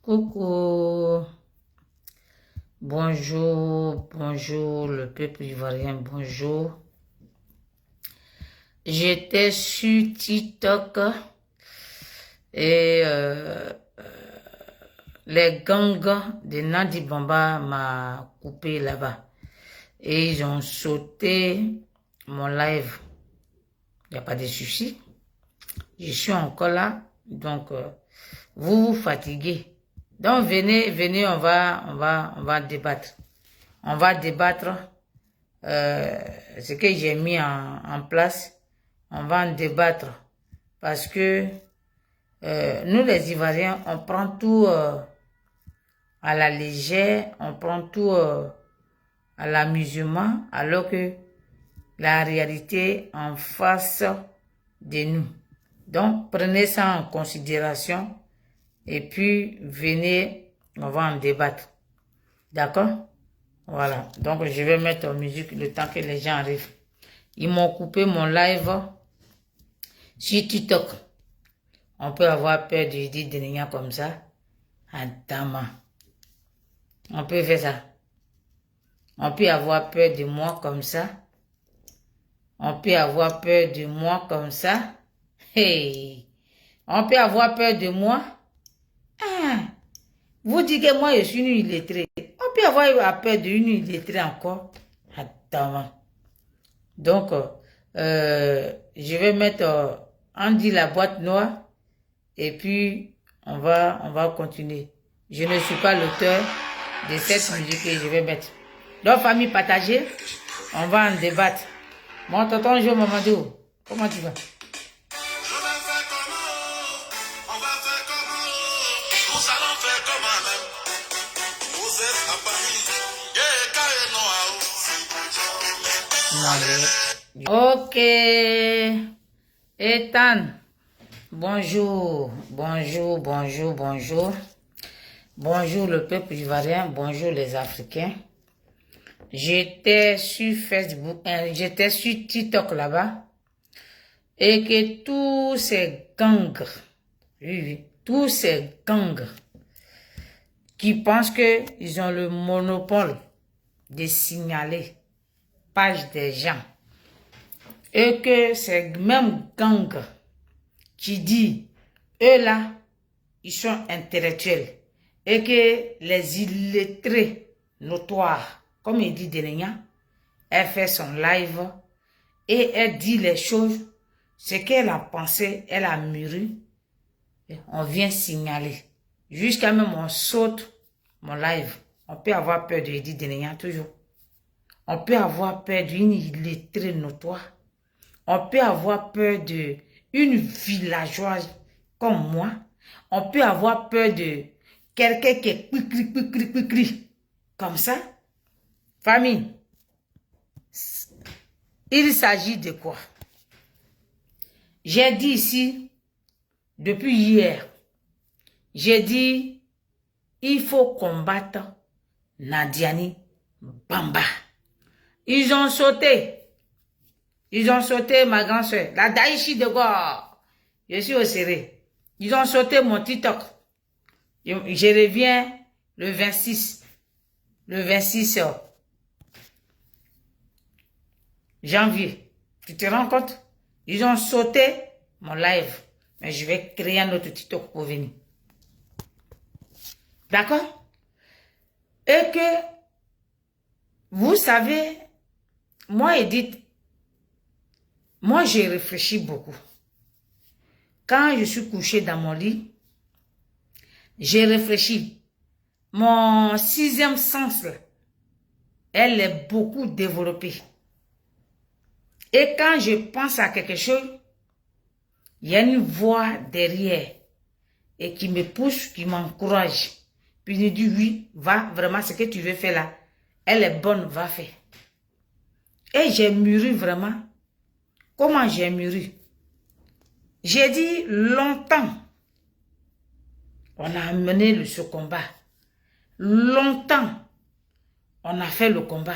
Coucou, bonjour, bonjour le peuple ivoirien, bonjour. J'étais sur TikTok et les gangs de Nadi Bamba m'a coupé là-bas. Et ils ont sauté mon live. Il n'y a pas de souci. Je suis encore là, donc vous vous fatiguez. Donc venez, on va débattre. On va débattre ce que j'ai mis en place. On va en débattre parce que nous les Ivoiriens, on prend tout à la légère, on prend tout à l'amusement, alors que la réalité en face de nous. Donc prenez ça en considération. Et puis, venez, on va en débattre. D'accord? Voilà. Donc, je vais mettre en musique le temps que les gens arrivent. Ils m'ont coupé mon live sur TikTok. On peut avoir peur de dire des lignes comme ça. Attends. On peut faire ça. On peut avoir peur de moi comme ça. On peut avoir peur de moi comme ça. Hey! On peut avoir peur de moi. Ah, vous dites que moi je suis une illettrée. On peut avoir peur d'une illettrée encore. Attends. Donc, je vais mettre, on dit la boîte noire. Et puis, on va continuer. Je ne suis pas l'auteur de cette musique que je vais mettre. Donc, famille partagée, on va en débattre. Mon tonton Jo Mamadou, comment tu vas? Ok. Ethan. Bonjour. Bonjour, bonjour, bonjour. Bonjour le peuple ivoirien. Bonjour les Africains. J'étais sur Facebook, j'étais sur TikTok là-bas. Et que tous ces gangs, oui, tous ces gangs qui pensent qu'ils ont le monopole de signaler page des gens. Et que ces mêmes gangs qui disent, eux là, ils sont intellectuels. Et que les illettrés notoires, comme il dit Delenya, elle fait son live et elle dit les choses, ce qu'elle a pensé, elle a mûri, on vient signaler. Jusqu'à même on saute mon live. On peut avoir peur de Edith Delenya toujours. On peut avoir peur d'une illettrée notoire. On peut avoir peur d'une villageoise comme moi. On peut avoir peur de quelqu'un qui est cri, comme ça. Famille, il s'agit de quoi? J'ai dit ici, depuis hier, j'ai dit, il faut combattre Nadiani Bamba. Ils ont sauté. Ils ont sauté ma grande soeur, la Daïchi de Gore. Je suis au serré. Ils ont sauté mon TikTok. Je reviens le 26. Le 26 janvier. Tu te rends compte? Ils ont sauté mon live. Mais je vais créer un autre TikTok pour venir. D'accord? Et que, vous savez, moi, Edith, moi, j'ai réfléchi beaucoup. Quand je suis couchée dans mon lit, j'ai réfléchi. Mon sixième sens, elle est beaucoup développée. Et quand je pense à quelque chose, il y a une voix derrière et qui me pousse, qui m'encourage. Puis il me dit, oui, va, vraiment, ce que tu veux faire là, elle est bonne, va faire. Et j'ai mûri vraiment. Comment j'ai mûri? J'ai dit longtemps, on a mené ce combat. Longtemps, on a fait le combat.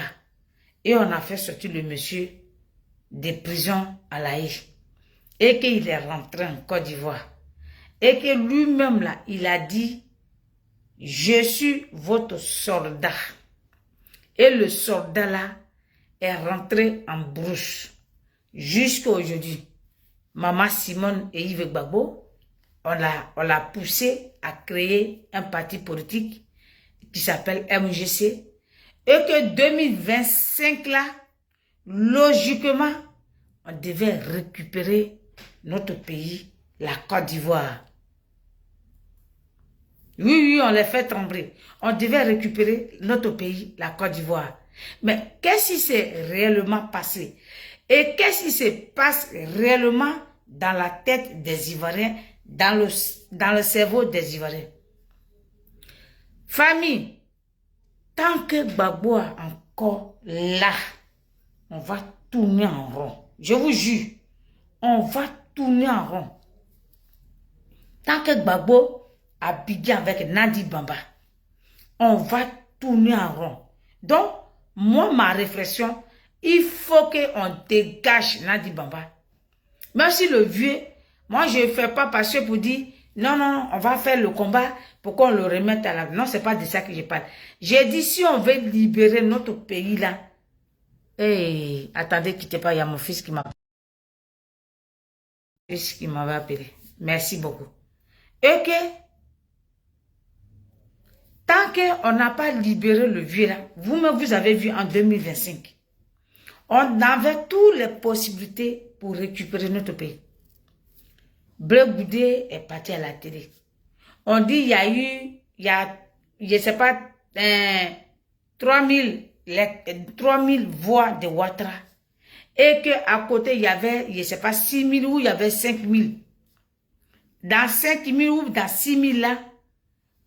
Et on a fait sortir le monsieur des prisons à La Haye. Et qu'il est rentré en Côte d'Ivoire. Et que lui-même là, il a dit je suis votre soldat. Et le soldat là est rentré en brousse. Jusqu'à aujourd'hui, Maman Simone et Yves Gbagbo, on l'a poussé à créer un parti politique qui s'appelle MGC. Et que 2025 là, logiquement, on devait récupérer notre pays, la Côte d'Ivoire. Oui, on les fait trembler. On devait récupérer notre pays, la Côte d'Ivoire. Mais qu'est-ce qui s'est réellement passé? Et qu'est-ce qui se passe réellement dans la tête des Ivoiriens, dans le cerveau des Ivoiriens? Famille, tant que Gbagbo est encore là, on va tourner en rond. Je vous jure, on va tourner en rond. Tant que Gbagbo habillé avec Nadi Bamba, on va tourner en rond. Donc, moi, ma réflexion, il faut qu'on dégage Nadi Bamba. Même si le vieux, moi, je ne fais pas passer pour dire, non, non, on va faire le combat pour qu'on le remette à la... Non, ce n'est pas de ça que je parle. J'ai dit, si on veut libérer notre pays là, hey, attendez, quittez pas, il y a mon fils qui m'avait appelé. Merci beaucoup. Et que, tant qu'on n'a pas libéré le vieux là, vous-même vous avez vu en 2025, on avait toutes les possibilités pour récupérer notre pays. Bleu Goudé est parti à la télé. On dit il y a, je ne sais pas, 3000 voix de Ouattara. Et qu'à côté, il y avait, je ne sais pas, 6000 ou il y avait 5000. Dans 5000 ou dans 6000 là,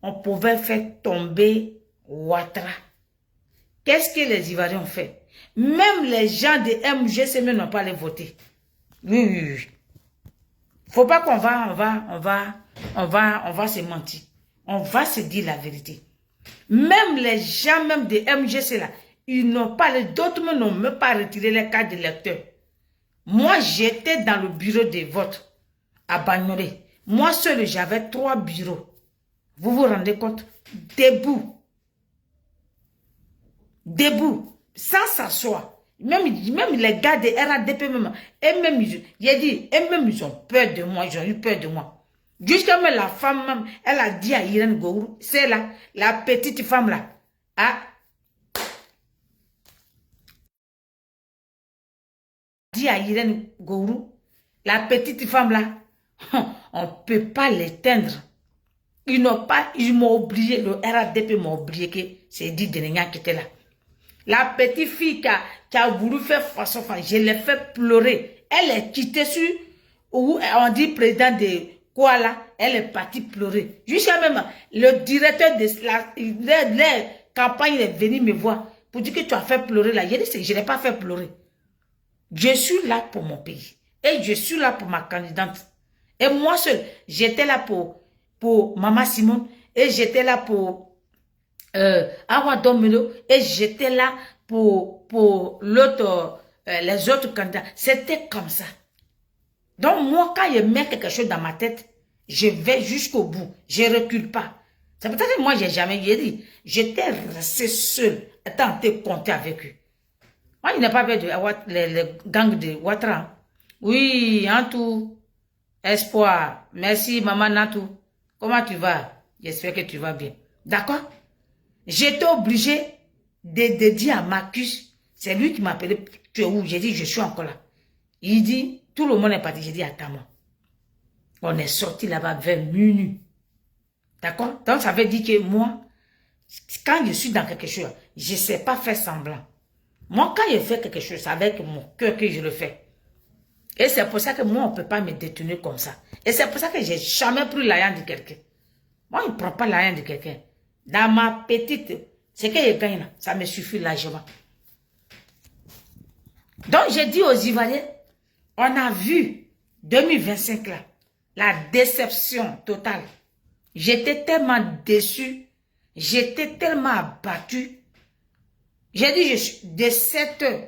on pouvait faire tomber Ouattara. Qu'est-ce que les Ivoiriens ont fait? Même les gens de MGC n'ont pas les voté. Oui, oui, oui. Faut pas qu'on on va se mentir. On va se dire la vérité. Même les gens même de MGC là, ils n'ont pas, d'autres n'ont même pas retiré les cartes de lecteur. Moi, j'étais dans le bureau de vote à Bagnolet. Moi seul, j'avais 3 bureaux. Vous vous rendez compte? Debout. Debout. Sans s'asseoir. Même les gars de RADP, ils ont peur de moi, ils ont eu peur de moi. Jusqu'à même la femme, même, elle a dit à Irène Gourou, c'est là, la petite femme là, dit à Irène Gourou, la petite femme là, on ne peut pas l'éteindre. Ils m'ont oublié, le RADP m'a oublié que c'est dit Denenya qui était là. La petite fille qui a voulu faire façon, je l'ai fait pleurer. Elle est quittée sur, où on dit président de quoi là, elle est partie pleurer. Jusqu'à même, le directeur de la campagne est venu me voir pour dire que tu as fait pleurer là. Je dis, je n'ai pas fait pleurer. Je suis là pour mon pays. Et je suis là pour ma candidate. Et moi seul, j'étais là pour Maman Simone. Et j'étais là pour Awa Domino, et j'étais là pour l'autre, les autres candidats. C'était comme ça. Donc moi, quand je mets quelque chose dans ma tête, je vais jusqu'au bout. Je ne recule pas. C'est pour ça que moi, j'ai jamais dit. J'étais resté seul, étant compter avec eux. Moi, il n'a pas peur de les gangs de Ouattara. Oui, en tout, espoir. Merci, maman Natou. Comment tu vas? J'espère que tu vas bien. D'accord? J'étais obligé de dire à Marcus, c'est lui qui m'a appelé, tu es où? J'ai dit, je suis encore là. Il dit, tout le monde est parti. J'ai dit, attends-moi. On est sorti là-bas vers minuit. D'accord? Donc, ça veut dire que moi, quand je suis dans quelque chose, je ne sais pas faire semblant. Moi, quand je fais quelque chose, c'est avec mon cœur que je le fais. Et c'est pour ça que moi, on ne peut pas me détenir comme ça. Et c'est pour ça que je n'ai jamais pris l'argent de quelqu'un. Moi, je ne prends pas l'argent de quelqu'un. Dans ma petite, ce que je gagne là, ça me suffit largement. Donc, j'ai dit aux Ivoiriens, on a vu 2025 là, la déception totale. J'étais tellement déçu, j'étais tellement abattu. J'ai dit, de 7 heures,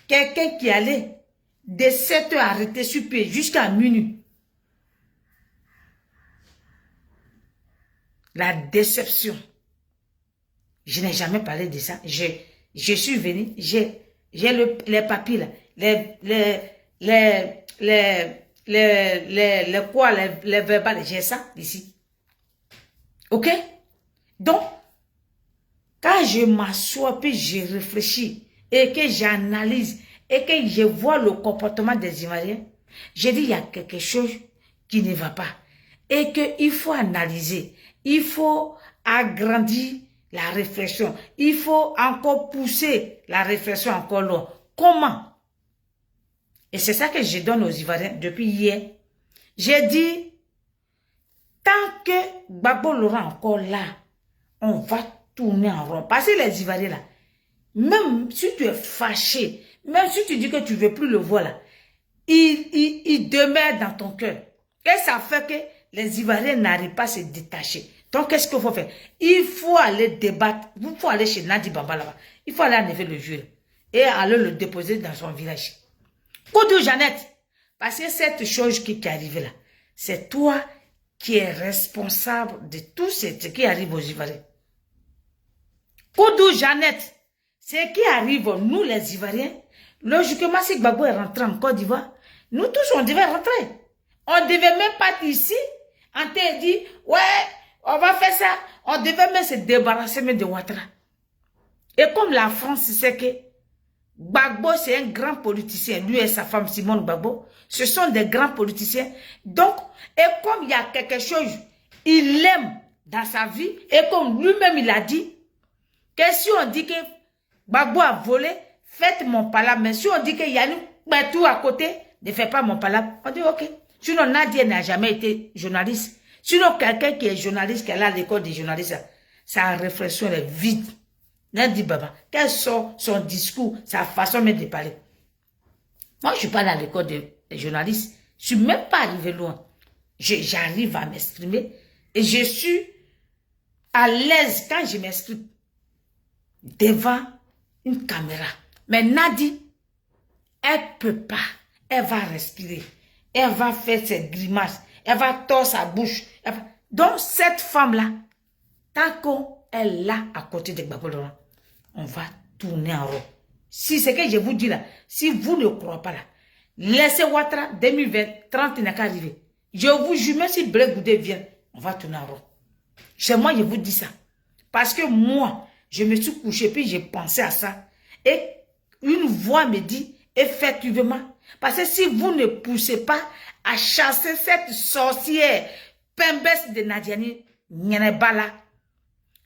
quelqu'un qui allait de 7 heures arrêter sur pied jusqu'à minuit. la déception. Je n'ai jamais parlé de ça. Je suis venu, j'ai les papiers là, les verbales, j'ai ça ici. Ok? Donc, quand je m'assois puis je réfléchis et que j'analyse et que je vois le comportement des Ivoiriens, je dis il y a quelque chose qui ne va pas et qu'il faut analyser, il faut agrandir la réflexion, il faut encore pousser la réflexion encore loin. Comment? Et c'est ça que je donne aux Ivoiriens depuis hier. J'ai dit, tant que Gbagbo l'aura encore là, on va tourner en rond. Parce que les Ivoiriens là, même si tu es fâché, même si tu dis que tu ne veux plus le voir là, il demeure dans ton cœur. Et ça fait que les Ivoiriens n'arrivent pas à se détacher. Donc, qu'est-ce qu'il faut faire? Il faut aller débattre. Il faut aller chez Nadi Bamba là-bas. Il faut aller enlever le juge et aller le déposer dans son village. Koudou Jeannette, parce que cette chose qui est arrivée là, c'est toi qui es responsable de tout ce qui arrive aux Ivoiriens. Koudou Jeannette, ce qui arrive, nous les Ivoiriens, logiquement, si Gbagbo est rentré en Côte d'Ivoire, nous tous, on devait rentrer. On ne devait même pas être ici. On t'a dit, ouais, on va faire ça. On devait même se débarrasser de Ouattara. Et comme la France sait que Gbagbo, c'est un grand politicien, lui et sa femme Simone Gbagbo, ce sont des grands politiciens. Donc, et comme il y a quelque chose, il l'aime dans sa vie, et comme lui-même il a dit, que si on dit que Gbagbo a volé, faites mon palabre. Mais si on dit qu'il y a une tout à côté, ne faites pas mon palabre, on dit ok. Sinon, Nadia n'a jamais été journaliste. Sinon, quelqu'un qui est journaliste, qui est là à l'école des journalistes, sa réflexion est vide. Nadi Baba, quel sont son discours, sa façon même de parler. Moi, je suis pas à l'école des journalistes. Je suis même pas arrivé loin. J'arrive à m'exprimer et je suis à l'aise quand je m'exprime devant une caméra. Mais Nadi, elle peut pas. Elle va respirer. Elle va faire ses grimaces. Elle va tordre sa bouche. Donc, cette femme-là, tant qu'elle est là à côté de Gbagbo Laurent, on va tourner en rond. Si c'est que je vous dis là, si vous ne croyez pas là, laissez Ouattara 2020, 30 n'a qu'à arriver. Je vous jure, même si Blé Goudé vient, on va tourner en rond. Chez moi, je vous dis ça. Parce que moi, je me suis couché, puis j'ai pensé à ça. Et une voix me dit, effectivement, parce que si vous ne poussez pas à chasser cette sorcière Pembès de Nadiani Nyenebala,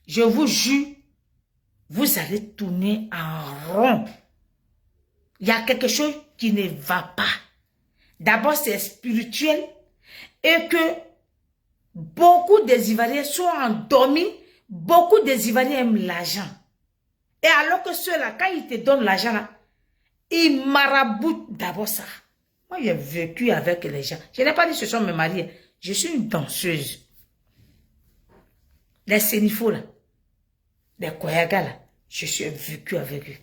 je vous jure, vous allez tourner en rond. Il y a quelque chose qui ne va pas. D'abord, c'est spirituel et que beaucoup des Ivoiriens sont endormis. Beaucoup des Ivoiriens aiment l'argent. Et alors que ceux-là, quand ils te donnent l'argent, ils maraboutent d'abord ça. Moi, j'ai vécu avec les gens. Je n'ai pas dit que ce sont mes maris. Je suis une danseuse. Les Sénifos, là, les Koyaga, là, je suis vécu avec eux.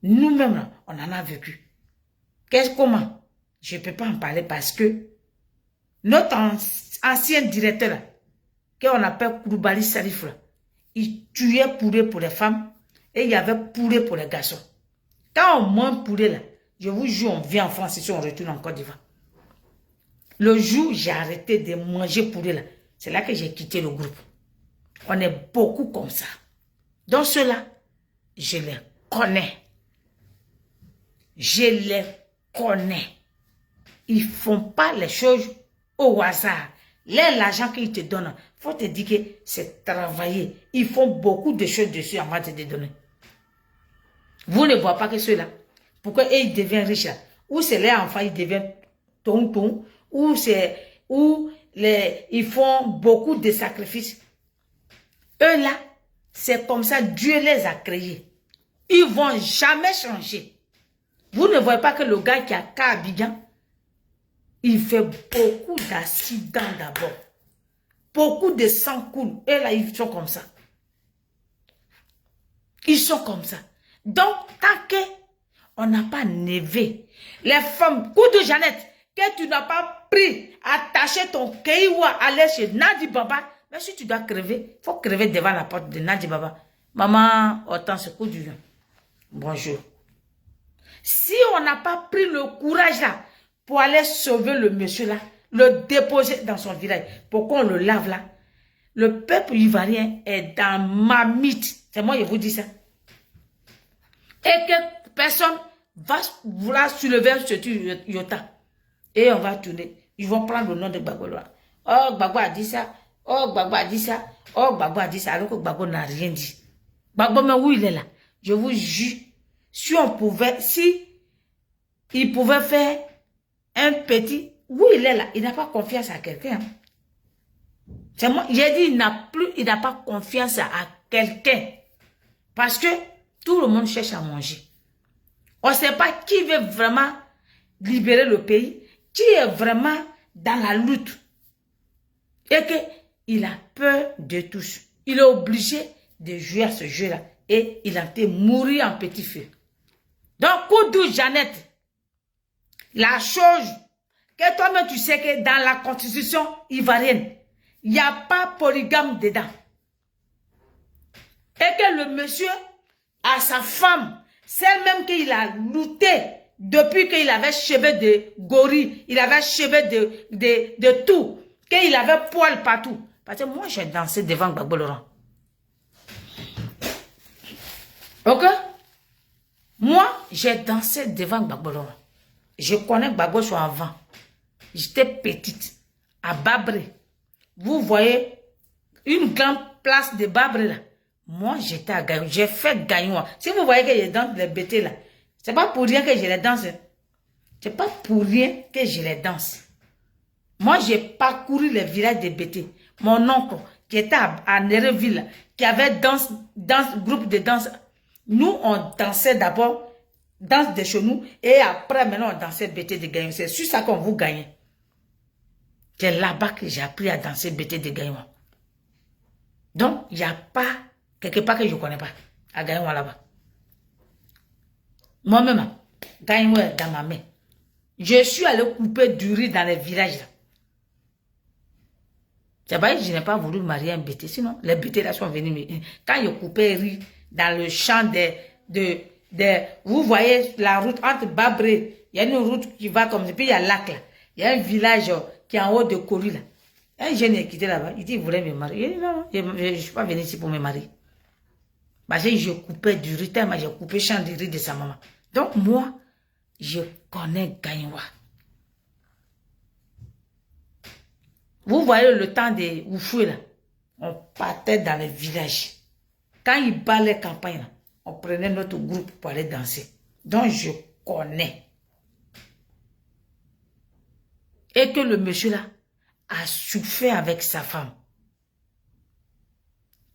Nous-mêmes, là, on en a vécu. Comment? Je ne peux pas en parler parce que notre ancien directeur, là, qu'on appelle Kouroubali Salif, là, il tuait poulet pour les femmes et il y avait poulet pour les garçons. Quand on mange poulet, là, je vous jure, on vient en France et on retourne en Côte d'Ivoire. Le jour où j'ai arrêté de manger poulet, là, c'est là que j'ai quitté le groupe. On est beaucoup comme ça. Donc ceux-là, je les connais. Je les connais. Ils ne font pas les choses au hasard. L'argent qu'ils te donnent, il faut te dire que c'est travailler. Ils font beaucoup de choses dessus avant de te donner. Vous ne voyez pas que ceux-là, pourquoi ils deviennent riches là? Ou c'est les enfants, ils deviennent tonton, ou ils font beaucoup de sacrifices. Eux là, c'est comme ça, Dieu les a créés. Ils ne vont jamais changer. Vous ne voyez pas que le gars qui a qu'à Abidjan, il fait beaucoup d'accidents d'abord. Beaucoup de sang coule. Et là, ils sont comme ça. Ils sont comme ça. Donc, tant qu'on n'a pas nevé, les femmes, Koudou Jeannette, que tu n'as pas pris, attaché ton kéiwa, aller chez Nadi Baba, Mais si tu dois crever, il faut crever devant la porte de Nadi Baba. Maman, autant ce coup du vent. Bonjour. Si on n'a pas pris le courage là, pour aller sauver le monsieur là, le déposer dans son village, pour qu'on le lave là, le peuple ivoirien est dans ma mythe. C'est moi qui vous dis ça. Et que personne va vouloir soulever ce Yota. Et on va tourner. Ils vont prendre le nom de Gbagbo. Oh, Gbagbo a dit ça. Oh, Gbagbo a dit ça. Oh, Gbagbo a dit ça. Alors que Gbagbo n'a rien dit. Gbagbo, mais où il est là? Je vous jure. Si on pouvait, si il pouvait faire un petit, où il est là? Il n'a pas confiance à quelqu'un. C'est moi, j'ai dit, il n'a pas confiance à quelqu'un. Parce que tout le monde cherche à manger. On ne sait pas qui veut vraiment libérer le pays, qui est vraiment dans la lutte. Et qu'il a peur de tous. Il est obligé de jouer à ce jeu-là. Et il a été mourir en petit feu. Donc, Koudou Jeannette, la chose que toi-même tu sais que dans la constitution ivoirienne, il n'y a pas polygame dedans. Et que le monsieur a sa femme, celle-même qu'il a lutté depuis qu'il avait cheveux de gorille, il avait cheveux de tout, qu'il avait poil partout. Parce que moi, j'ai dansé devant Gbagbo Laurent. Ok? Moi, j'ai dansé devant Gbagbo Laurent. Je connais Gbagbo sur avant. J'étais petite, à Babré. Vous voyez une grande place de Babré là. Moi, j'étais à Gagnon. J'ai fait Gagnon. Si vous voyez que je danse les bêtés là, c'est pas pour rien que je les danse. C'est pas pour rien que je les danse. Moi, j'ai parcouru les villages de bêtés. Mon oncle, qui était à Nereville, qui avait groupe de danse. Nous, on dansait d'abord, danse de chez nous, et après, maintenant, on dansait bêtés de Gagnon. C'est sur ça qu'on vous gagne. C'est là-bas que j'ai appris à danser bêtés de Gagnon. Donc, il n'y a pas quelque part que je ne connais pas à Gagnon là-bas. Moi-même, Gagnon est dans ma main. Je suis allé couper du riz dans les villages là. C'est pas que je n'ai pas voulu marier un bêté, sinon les bêtés là sont venus. Quand je coupais riz dans le champ vous voyez la route entre Babré, il y a une route qui va comme ça, puis il y a lac là. Il y a un village qui est en haut de Kolu là. Un jeune est quitté là-bas, il dit il voulait me marier. Il dit non, je ne suis pas venu ici pour me marier. Parce que je coupais du riz, tellement j'ai coupé le champ de riz de sa maman. Donc moi, je connais Gagnoua. Vous voyez le temps de Oufoué là, on partait dans les villages. Quand il bat les campagnes là, on prenait notre groupe pour aller danser. Donc je connais. Et que le monsieur là a souffert avec sa femme.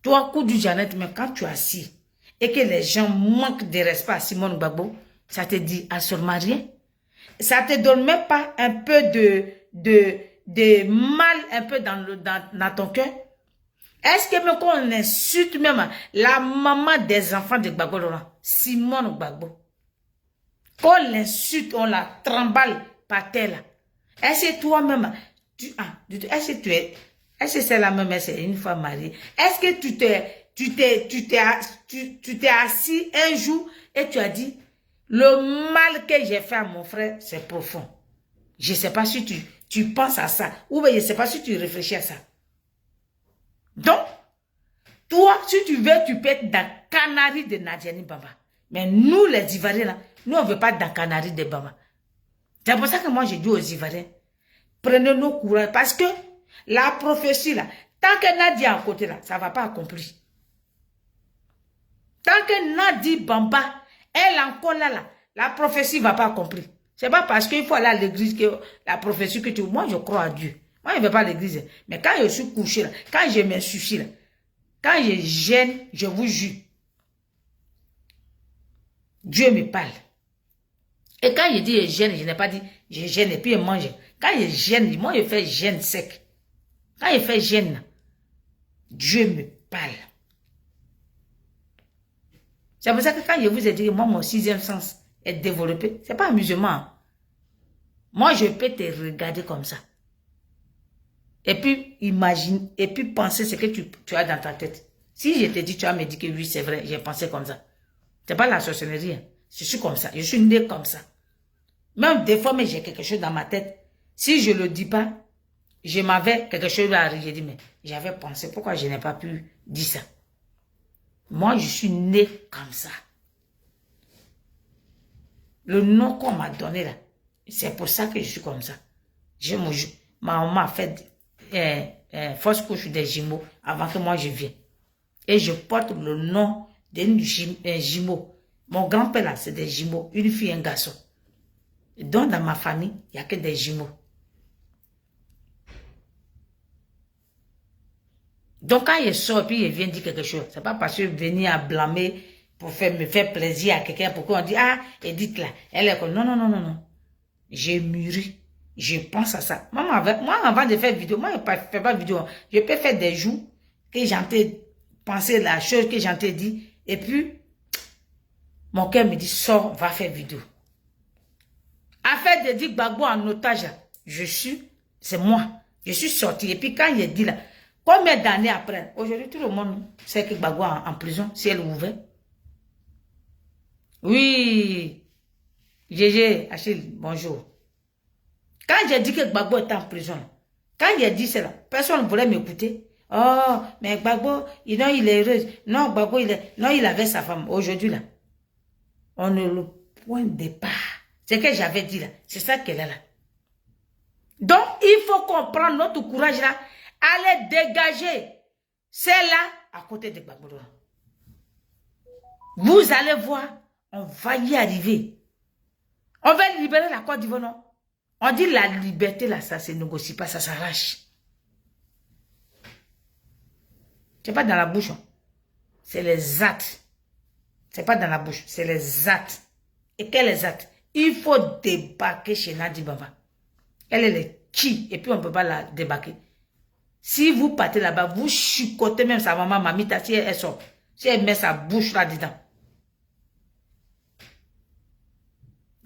Toi, Koudou Jeannette, mais quand tu es assis et que les gens manquent de respect à Simone Gbagbo, ça te dit à se marier. Ça te donne même pas un peu de mal un peu dans ton cœur. Est-ce que même qu'on insulte même la maman des enfants de Gbagbo Laurent, Simone Gbagbo, qu'on l'insulte, on la tremballe par terre là. Est-ce que toi-même, est-ce que c'est la même, c'est une femme mariée? Est-ce que tu t'es assis un jour et tu as dit, le mal que j'ai fait à mon frère, c'est profond. Je ne sais pas si tu penses à ça, ou bien je ne sais pas si tu réfléchis à ça. Donc, toi, si tu veux, tu peux être dans Canari de Nadjani Baba. Mais nous, les Ivoiriens, là, nous, on ne veut pas dans Canari de Baba. C'est pour ça que moi, j'ai dit aux Ivoiriens, prenez nos courage. Parce que la prophétie, là, tant que Nadia est à côté, là, ça ne va pas accomplir. Tant que Nadi Bamba, elle est encore là, la prophétie ne va pas accomplir. Ce n'est pas parce qu'il faut aller à l'église que la prophétie que tu... Moi, je crois à Dieu. Moi, je ne vais pas à l'église. Mais quand je suis couché, là, quand je me suffis, là, quand je gêne, je vous jure, Dieu me parle. Et quand je dis je gêne, je n'ai pas dit je gêne et puis je mange. Quand je gêne, moi je fais gêne sec. Quand je fais gêne, Dieu me parle. C'est pour ça que quand je vous ai dit que moi, mon sixième sens est développé, ce n'est pas amusement. Moi, je peux te regarder comme ça. Et puis, imagine, et puis penser ce que tu as dans ta tête. Si je te dis, tu as me dit que oui, c'est vrai, j'ai pensé comme ça. C'est pas la sorcellerie. Hein. Je suis comme ça. Je suis né comme ça. Même des fois, mais j'ai quelque chose dans ma tête. Si je le dis pas, je m'avais quelque chose à arriver. J'ai dit, mais j'avais pensé, pourquoi je n'ai pas pu dire ça? Moi, je suis né comme ça. Le nom qu'on m'a donné là, c'est pour ça que je suis comme ça. Ma maman a fait fausse couche des jumeaux avant que moi je vienne. Et je porte le nom d'un jumeau. Mon grand-père là, c'est des jumeaux, une fille et un garçon. Donc dans ma famille, il n'y a que des jumeaux. Donc quand il sort puis il vient dire quelque chose, c'est pas parce que venir à blâmer pour me faire plaisir à quelqu'un, pour qu'on dit, ah, Edith là, elle est comme, non, non, non, non, non. J'ai mûri. Je pense à ça. Moi, avant de faire vidéo, moi, je ne fais pas vidéo. Je peux faire des jours que j'entends penser la chose que j'entends dire. Et puis, mon cœur me dit, sors, va faire vidéo. Affaire de dire Gbagbo en otage, c'est moi. Je suis sorti. Et puis, quand il dit là, combien d'années après, aujourd'hui, tout le monde sait que Gbagbo est en prison, si elle est ouverte. Oui, Gégé, Achille, bonjour. Quand j'ai dit que Gbagbo était en prison, quand j'ai dit cela, personne ne voulait m'écouter. Oh, mais Gbagbo, il est heureux. Non, Gbagbo, non, il avait sa femme. Aujourd'hui, là, on est le point de départ. C'est ce que j'avais dit là. C'est ça qu'elle est là. Donc, il faut comprendre notre courage là. Aller dégager celle-là à côté de Gbagbo. Vous allez voir, on va y arriver. On va libérer la Côte d'Ivoire, non? On dit la liberté là, ça se négocie pas, ça s'arrache. C'est pas dans la bouche. Hein. C'est les actes. C'est pas dans la bouche, c'est les actes. Et quels actes? Il faut débarquer chez Nadi Baba. Elle est qui? Et puis on ne peut pas la débarquer. Si vous partez là-bas, vous chicotez même sa maman, mamita, si elle sort. Si elle met sa bouche là-dedans.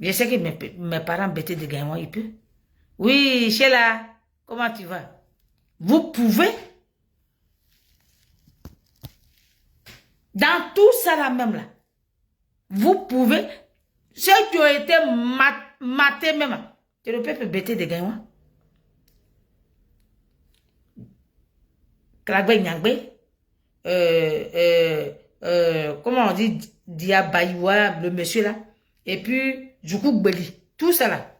Je sais que mes parents bêtaient de Gaïwan, ils peuvent. Oui, Sheila, comment tu vas? Vous pouvez. Dans tout ça là même là, vous pouvez. Ceux qui ont été matés même, tu ne peux pas bêter de Gaïwan. Klagbe Nyangbe, comment on dit, Diabayoua, le monsieur là, et puis, Djoukou Gbeli, tout ça là.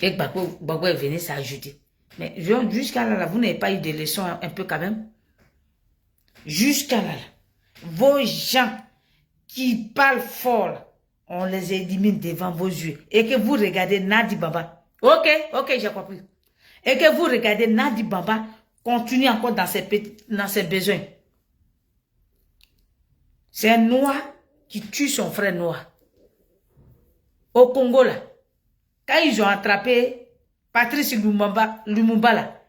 Et Gbagbo est venu s'ajouter. Mais jusqu'à là, vous n'avez pas eu de leçons un peu quand même. Jusqu'à là, vos gens qui parlent fort, là, on les élimine devant vos yeux. Et que vous regardez Nadi Baba. Ok, j'ai compris. Et que vous regardez Nadi Baba continue encore dans ses besoins. C'est un noir qui tue son frère noir. Au Congo, là, quand ils ont attrapé Patrice Lumumba, là,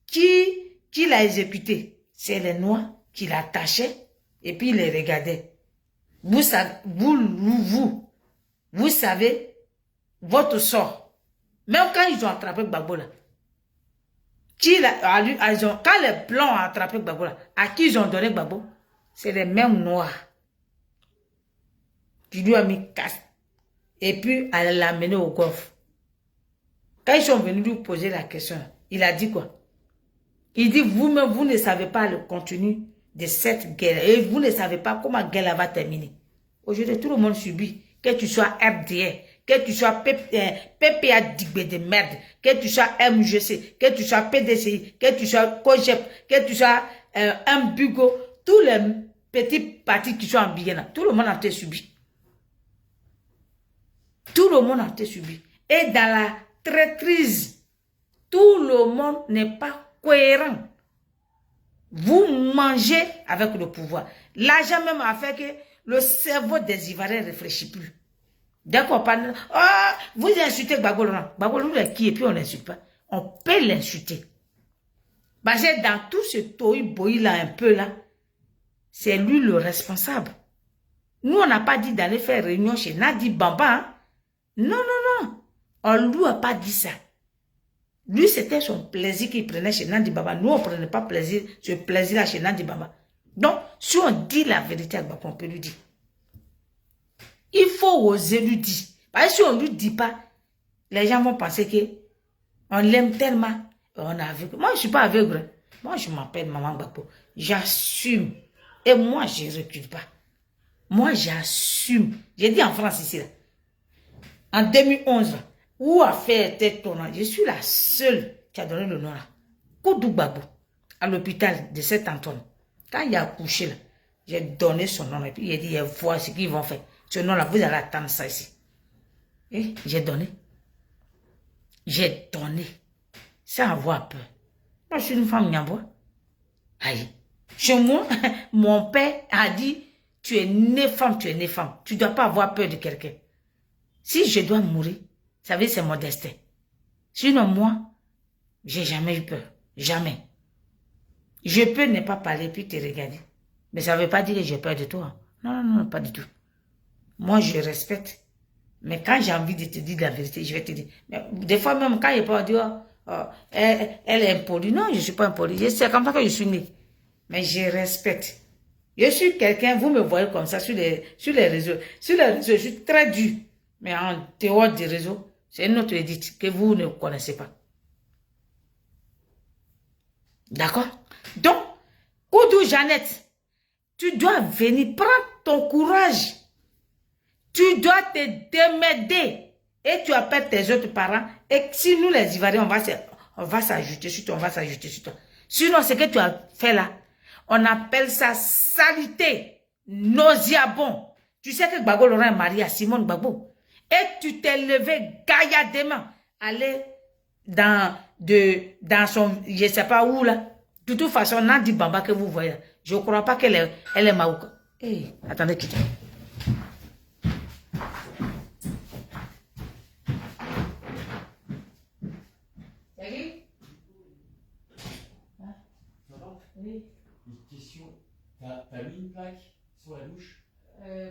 qui l'a exécuté? C'est les noirs qui l'attachaient et puis ils les regardaient. Vous savez votre sort. Même quand ils ont attrapé Gbagbo, là, quand les blancs ont attrapé Gbagbo, là, à qui ils ont donné Gbagbo? C'est les mêmes noirs qui lui ont mis casse. Et puis, elle l'a amené au golfe. Quand ils sont venus lui poser la question, il a dit quoi? Il dit, vous-même, vous ne savez pas le contenu de cette guerre. Et vous ne savez pas comment la guerre va terminer. Aujourd'hui, tout le monde subit. Que tu sois FDR, que tu sois PPA Digbe de merde, que tu sois MGC, que tu sois PDCI, que tu sois COGEP, que tu sois Mbugo, tous les petits partis qui sont en Bigena, tout le monde a été subi. Tout le monde a été subi. Et dans la traîtrise, tout le monde n'est pas cohérent. Vous mangez avec le pouvoir. L'argent même a fait que le cerveau des Ivoiriens ne réfléchit plus. Dès qu'on parle, oh, vous insultez Gbagbo, non. Gbagbo, nous est qui et puis on n'insulte pas. On peut l'insulter. Parce que dans tout ce tohu-bohi là, un peu là, c'est lui le responsable. Nous, on n'a pas dit d'aller faire réunion chez Nadi Baba. Hein? Non, non, non. On ne lui a pas dit ça. Lui, c'était son plaisir qu'il prenait chez Nandi Baba. Nous, on ne prenait pas plaisir, ce plaisir-là chez Nandi Baba. Donc, si on dit la vérité à Gbagbo, on peut lui dire. Il faut oser lui dire. Parce que si on ne lui dit pas, les gens vont penser qu'on l'aime tellement. On a aveugle. Moi, je ne suis pas aveugle. Moi, je m'appelle Maman Gbagbo. J'assume. Et moi, je ne recule pas. Moi, j'assume. J'ai dit en France ici, là. En 2011, où a fait tête tournante, je suis la seule qui a donné le nom là. Koudou Gbagbo, à l'hôpital de Saint-Antoine. Quand il a accouché là, j'ai donné son nom et puis il a dit, voilà ce qu'ils vont faire. Ce nom là, vous allez attendre ça ici. Et j'ai donné. J'ai donné. Sans avoir peur. Moi, je suis une femme nyambois. Aïe. Chez moi, mon père a dit, tu es née femme, tu es née femme. Tu ne dois pas avoir peur de quelqu'un. Si je dois mourir, ça veut dire c'est mon destin. Sinon, moi, j'ai jamais eu peur. Jamais. Je peux ne pas parler puis te regarder. Mais ça ne veut pas dire que j'ai peur de toi. Non, non, non, pas du tout. Moi, je respecte. Mais quand j'ai envie de te dire la vérité, je vais te dire. Mais des fois même, quand il peut dire, elle est impolie. Non, je ne suis pas impolie. C'est comme ça que je suis née. Mais je respecte. Je suis quelqu'un, vous me voyez comme ça sur les réseaux. Sur les réseaux, je suis très dur. Mais en dehors des réseaux, c'est une autre édite que vous ne connaissez pas. D'accord? Donc, Koudou Jeannette, tu dois venir prendre ton courage. Tu dois te démerder. Et tu appelles tes autres parents. Et si nous les Ivoiriens, on va s'ajouter sur toi, on va s'ajouter sur toi. Sinon, ce que tu as fait là, on appelle ça salité, nauséabond. Tu sais que Gbagbo Laurent est marié à Simone Gbagbo. Et tu t'es levé gaillardement, aller dans son, je ne sais pas où là. De toute façon, Nandi Bamba que vous voyez, je ne crois pas qu'elle est maouka. Hey, attendez, quittez. Oui. Une question. T'as mis une plaque sur la douche?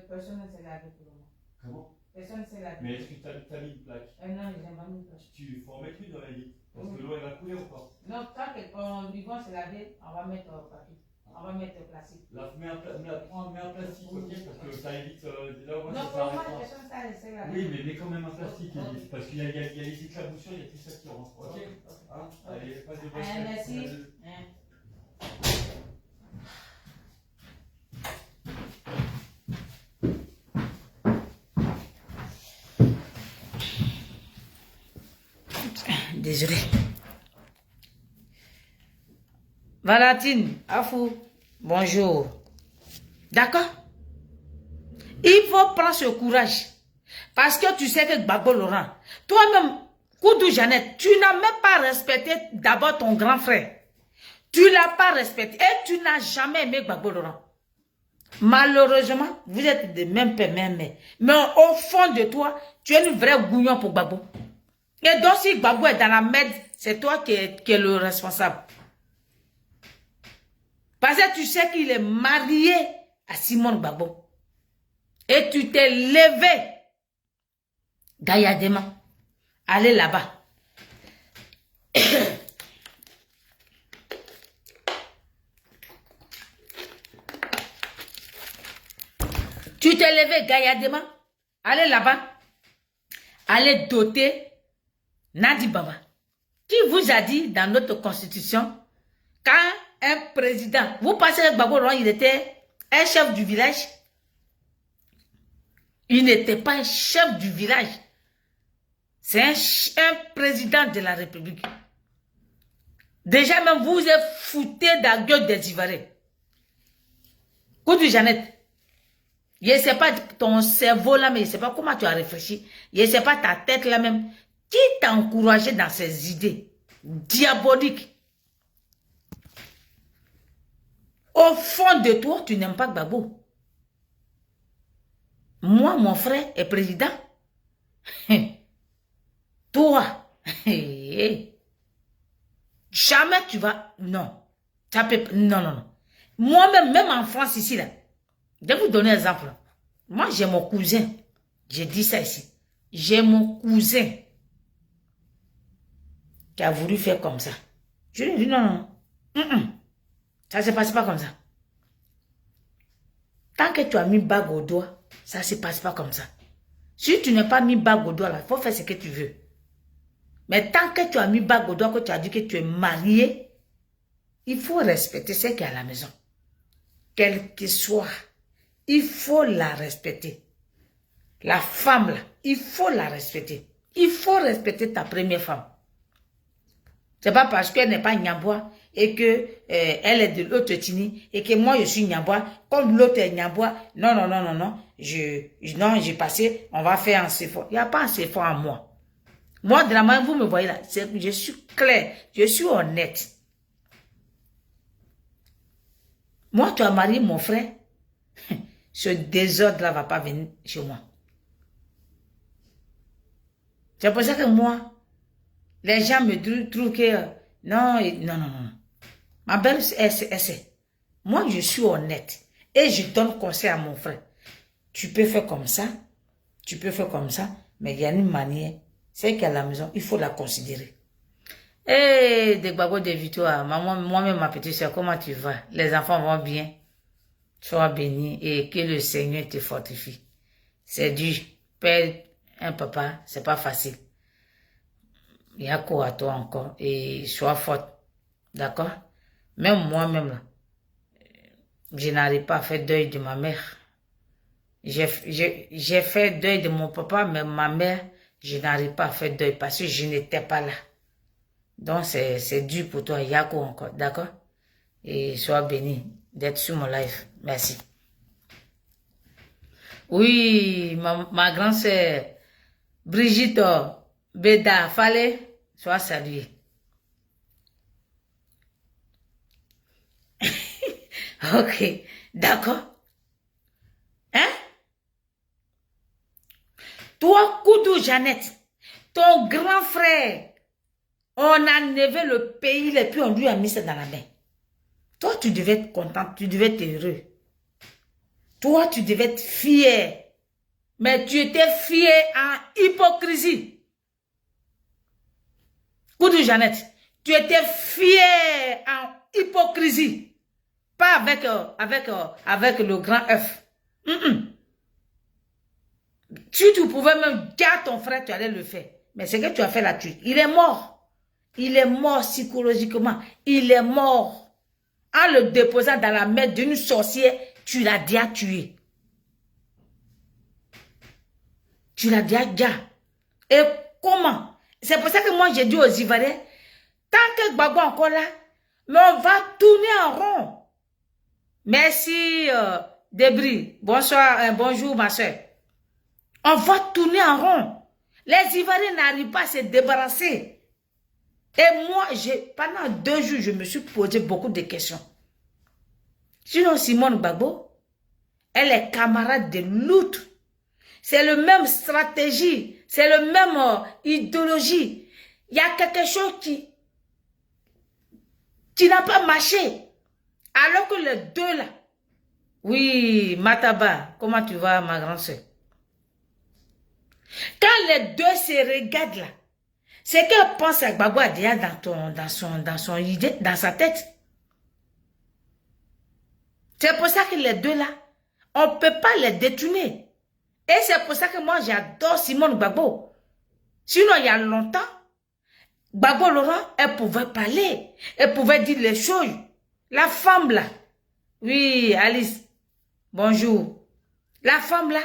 Personne ne s'est lavé pour le moment. Comment? Personne ne s'est lavé. Mais est-ce que t'as mis une plaque? Non, je n'ai pas mis une plaque. Tu faut en mettre une dans la vie. Parce que l'eau elle va couler ou pas? Non, quand ils vont se laver, on va mettre papier. On va mettre plastique. Là, mets un plastique, ok? Parce que ça évite. Là, Non, ça pour moi, s'arrête pas. personne ne s'est lavé. Oui, mais mets quand même un plastique. Parce qu'il y a les éclaboussures, il y a tout ça qui rentre. Ok? Hein? Allez, pas de bosse. Merci. Désolé. Valentine, Afou, bonjour. D'accord? Il faut prendre ce courage. Parce que tu sais que Gbagbo Laurent, toi-même, Koudou Jeannette, tu n'as même pas respecté d'abord ton grand frère. Tu ne l'as pas respecté et tu n'as jamais aimé Gbagbo Laurent. Malheureusement, vous êtes de même père, même mère. Mais au fond de toi, tu es une vraie gouillon pour Gbagbo. Et donc, si Gbagbo est dans la merde, c'est toi qui es le responsable. Parce que tu sais qu'il est marié à Simone Gbagbo. Et tu t'es levé gaillardement. Allez là-bas. Tu t'es levé gaillardement. Allez là-bas. Allez doter Nandi Baba. Qui vous a dit dans notre constitution, quand un président, vous pensez que Gbagbo Laurent, il était un chef du village? Il n'était pas un chef du village. C'est un président de la République. Déjà même, vous êtes fouté de la gueule des Ivoiriens. Koudou Jeannette, je ne sais pas ton cerveau là, mais je ne sais pas comment tu as réfléchi. Je ne sais pas ta tête là même. Qui t'a encouragé dans ces idées diaboliques? Au fond de toi, tu n'aimes pas Gbagbo. Moi, mon frère est président. Toi, jamais tu vas... Non. Ça peut... Non, non, non. Moi-même, même en France ici, là, je vais vous donner un exemple. Moi, j'ai mon cousin. J'ai dit ça ici. J'ai mon cousin. qui a voulu faire comme ça. Je lui ai dit non, non. Ça ne se passe pas comme ça. Tant que tu as mis bague au doigt, ça ne se passe pas comme ça. Si tu n'as pas mis bague au doigt, il faut faire ce que tu veux. Mais tant que tu as mis bague au doigt, que tu as dit que tu es marié, il faut respecter ce qui est à la maison. Quel qu'il soit, il faut la respecter. La femme, là, il faut la respecter. Il faut respecter ta première femme. C'est pas parce qu'elle n'est pas Nyambois et que elle est de l'autre ethnie et que moi je suis Nyambois, comme l'autre est Nyambois. Non, non, non, non, non. Non, j'ai passé, on va faire un CFO. Il n'y a pas un CFO en moi. Moi, de la manière vous me voyez là, je suis clair, je suis honnête. Moi, tu as marié mon frère. Ce désordre-là ne va pas venir chez moi. C'est pour ça que moi, les gens me trouvent que non, non, non, non. Ma belle, elle sait. Moi, je suis honnête. Et je donne conseil à mon frère. Tu peux faire comme ça. Tu peux faire comme ça. Mais il y a une manière. C'est qu'à la maison, il faut la considérer. Eh, des babos de victoire. Moi-même, ma petite soeur, comment tu vas? Les enfants vont bien. Sois béni et que le Seigneur te fortifie. C'est dur. Perdre un papa, c'est pas facile. Il y a quoi à toi encore et sois forte. D'accord? Même moi-même, là, je n'arrive pas à faire deuil de ma mère. J'ai fait deuil de mon papa, mais ma mère, je n'arrive pas à faire deuil parce que je n'étais pas là. Donc, c'est dur pour toi, Yako encore. D'accord? Et sois béni d'être sur mon live. Merci. Oui, ma grande sœur, Brigitte Beda, fallait, sois saluée. Ok, d'accord. Hein? Toi, Koudou Jeannette, ton grand frère, on a enlevé le pays et puis on lui a mis ça dans la main. Toi, tu devais être content, tu devais être heureux. Toi, tu devais être fier. Mais tu étais fier en hypocrisie. Koudou Jeannette, tu étais fier en hypocrisie. Pas avec le grand œuf. Si tu pouvais même garder ton frère, tu allais le faire. Mais c'est que tu as fait la tuile. Il est mort. Il est mort psychologiquement. Il est mort. En le déposant dans la main d'une sorcière, tu l'as déjà tué. Tu l'as déjà. Et comment? C'est pour ça que moi j'ai dit aux Ivoiriens, tant que Gbagbo est encore là, mais on va tourner en rond. Merci Débris. Bonsoir, bonjour ma soeur. On va tourner en rond. Les Ivoiriens n'arrivent pas à se débarrasser. Et moi, pendant 2 jours, je me suis posé beaucoup de questions. Sinon, Simone Gbagbo, elle est camarade de l'autre. C'est le même stratégie, c'est le même idéologie. Il y a quelque chose qui n'a pas marché. Alors que les deux là, oui, Mataba, comment tu vas ma grande soeur? Quand les deux se regardent là, c'est qu'elle pense à Gbagbo déjà dans son idée, dans sa tête. C'est pour ça que les deux là, on ne peut pas les détourner. Et c'est pour ça que moi j'adore Simone Gbagbo. Sinon il y a longtemps, Gbagbo Laurent, elle pouvait parler, elle pouvait dire les choses. La femme là, oui Alice, bonjour. La femme là,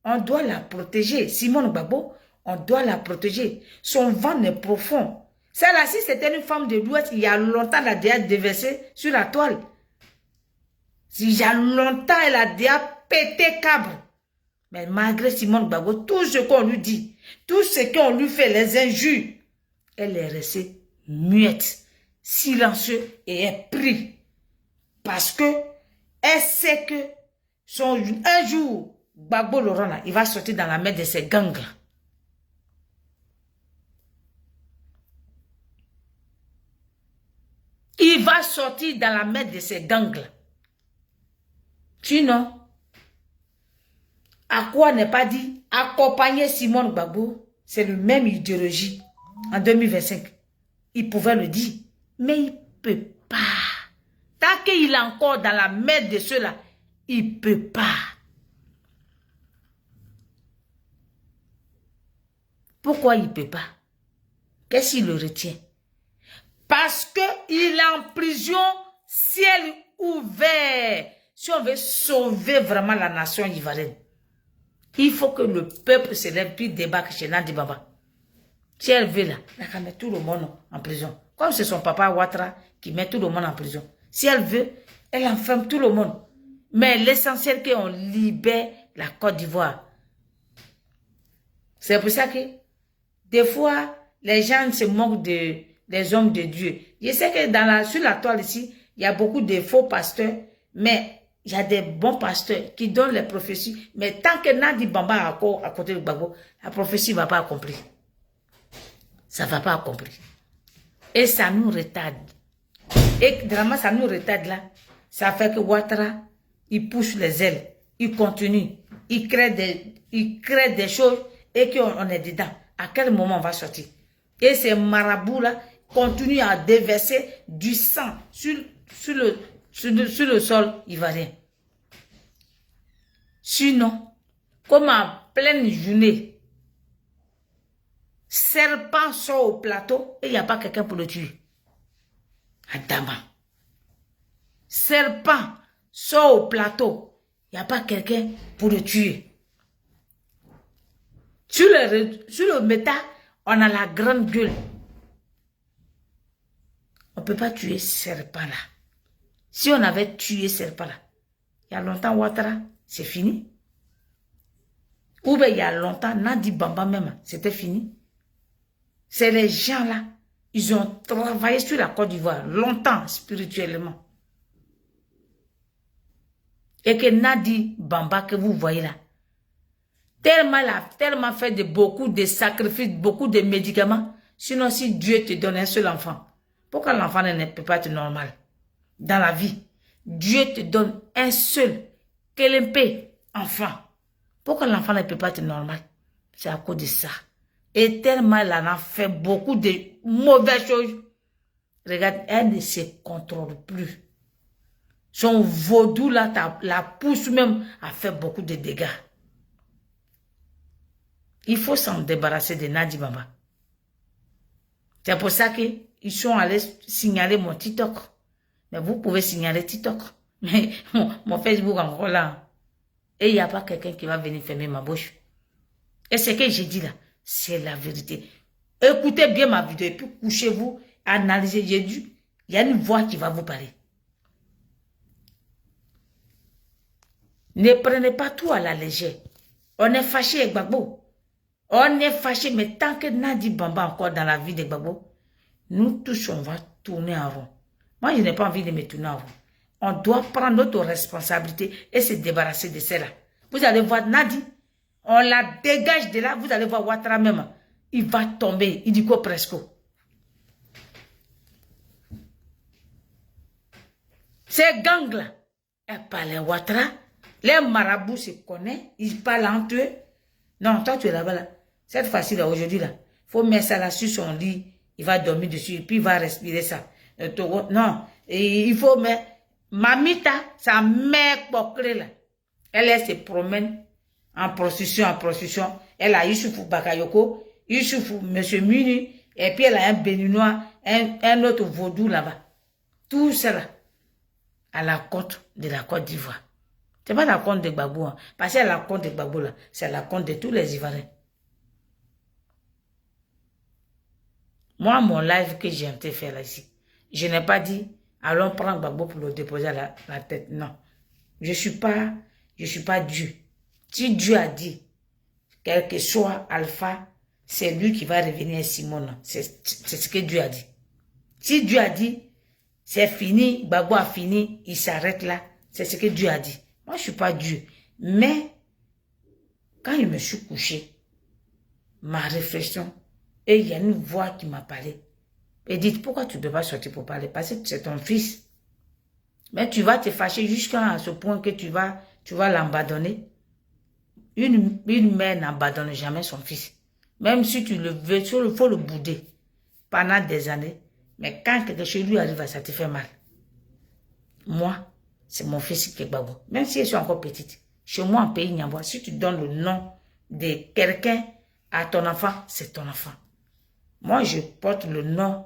on doit la protéger. Simone Gbagbo, on doit la protéger. Son ventre est profond. Celle-là, si c'était une femme de l'Ouest, il y a longtemps, elle a déjà déversé sur la toile. Il y a longtemps, elle a déjà pété câble. Mais malgré Simone Gbagbo, tout ce qu'on lui dit, tout ce qu'on lui fait, les injures, elle est restée muette, silencieuse et est prise. Parce que elle sait que un jour, Gbagbo Laurent, là, il va sortir dans la main de ces gangs là. Il va sortir dans la main de ces gangs là. Sinon, à quoi n'est pas dit accompagner Simone Gbagbo, c'est le même idéologie en 2025. il pouvait le dire. Mais il ne peut pas. Tant qu'il est encore dans la merde de ceux-là, il ne peut pas. Pourquoi il ne peut pas? Qu'est-ce qui le retient? Parce qu'il est en prison, ciel ouvert. Si on veut sauver vraiment la nation ivoirienne, il faut que le peuple se lève puis débarque chez Nandi Baba. Si elle veut là, elle va mettre tout le monde en prison. Comme c'est son papa Ouattara qui met tout le monde en prison. Si elle veut, elle enferme tout le monde. Mais l'essentiel c'est qu'on libère la Côte d'Ivoire. C'est pour ça que des fois, les gens se moquent des hommes de Dieu. Je sais que sur la toile ici, il y a beaucoup de faux pasteurs, mais il y a des bons pasteurs qui donnent les prophéties. Mais tant que Nandi Bamba est encore à côté de Gbagbo, la prophétie ne va pas accomplir. Ça ne va pas accomplir. Et ça nous retarde. Et vraiment, ça nous retarde là. Ça fait que Ouattara, il pousse les ailes. Il continue. Il crée des choses et qu'on est dedans. À quel moment on va sortir? Et ces marabouts-là continuent à déverser du sang sur le sol ivoirien. Sinon, comme en pleine journée, serpent sort au plateau et il n'y a pas quelqu'un pour le tuer. Adama. Serpent sort au plateau, il n'y a pas quelqu'un pour le tuer. Sur le méta, on a la grande gueule. On ne peut pas tuer serpent là. Si on avait tué serpent là, il y a longtemps Ouattara, c'est fini. Ou bien il y a longtemps, Nandi Bamba même, c'était fini. C'est les gens là, ils ont travaillé sur la Côte d'Ivoire longtemps spirituellement. Et que Nandi Bamba que vous voyez là, tellement fait beaucoup de sacrifices, beaucoup de médicaments. Sinon, si Dieu te donne un seul enfant, pourquoi l'enfant ne peut pas être normal? Dans la vie, Dieu te donne un seul, enfant. Pourquoi l'enfant ne peut pas être normal? C'est à cause de ça. Et tellement elle en a fait beaucoup de mauvaises choses. Regarde, elle ne se contrôle plus. Son vaudou là, la pousse même à faire beaucoup de dégâts. Il faut s'en débarrasser de Nandi Bamba. C'est pour ça qu'ils sont allés signaler mon TikTok. Mais vous pouvez signaler TikTok. Mais mon Facebook encore là. Et il n'y a pas quelqu'un qui va venir fermer ma bouche. Et ce que j'ai dit là, c'est la vérité. Écoutez bien ma vidéo et puis couchez-vous, analysez. J'ai dit, il y a une voix qui va vous parler. Ne prenez pas tout à la légère. On est fâché avec Gbagbo. On est fâché, mais tant que Nandi Bamba encore dans la vie de Gbagbo, nous tous, on va tourner en rond. Moi, je n'ai pas envie de me tourner en rond. On doit prendre notre responsabilité et se débarrasser de cela. Vous allez voir Nandi, on la dégage de là, vous allez voir Ouattara même. Il va tomber, il dit quoi presque. Ces gangs-là, elles parlent Ouattara, les marabouts se connaissent, ils parlent entre eux. Non, toi tu es là-bas là. Cette fois-ci là, aujourd'hui là, il faut mettre ça là sur son lit, il va dormir dessus et puis il va respirer ça. Non, et il faut mettre, Mamita, sa mère pocrée là, elle se promène en procession, elle a Youssoufou Bakayoko, Youssoufou Monsieur Muni, et puis elle a un béninois, un autre vaudou là-bas. Tout cela à la côte de la Côte d'Ivoire. C'est pas la compte de Gbagbo, hein. Parce que la compte de Gbagbo là, c'est la compte de tous les Ivoiriens. Moi, mon live que j'ai été faire là ici, je n'ai pas dit, allons prendre Gbagbo pour le déposer à la tête. Non. Je suis pas Dieu. Si Dieu a dit, quel que soit Alpha, c'est lui qui va revenir à Simone. C'est ce que Dieu a dit. Si Dieu a dit, c'est fini, Gbagbo a fini, il s'arrête là, c'est ce que Dieu a dit. Moi, je ne suis pas Dieu. Mais, quand je me suis couché, ma réflexion, et il y a une voix qui m'a parlé. Et dit, pourquoi tu ne peux pas sortir pour parler? Parce que c'est ton fils. Mais tu vas te fâcher jusqu'à ce point que tu vas l'abandonner. Une mère n'abandonne jamais son fils. Même si tu le veux, il faut le bouder. pendant des années. Mais quand quelque chose lui arrive, ça te fait mal. Moi, c'est mon fils qui est Gbagbo. Même si je suis encore petite. Chez moi, en pays Nyambois, si tu donnes le nom de quelqu'un à ton enfant, c'est ton enfant. Moi, je porte le nom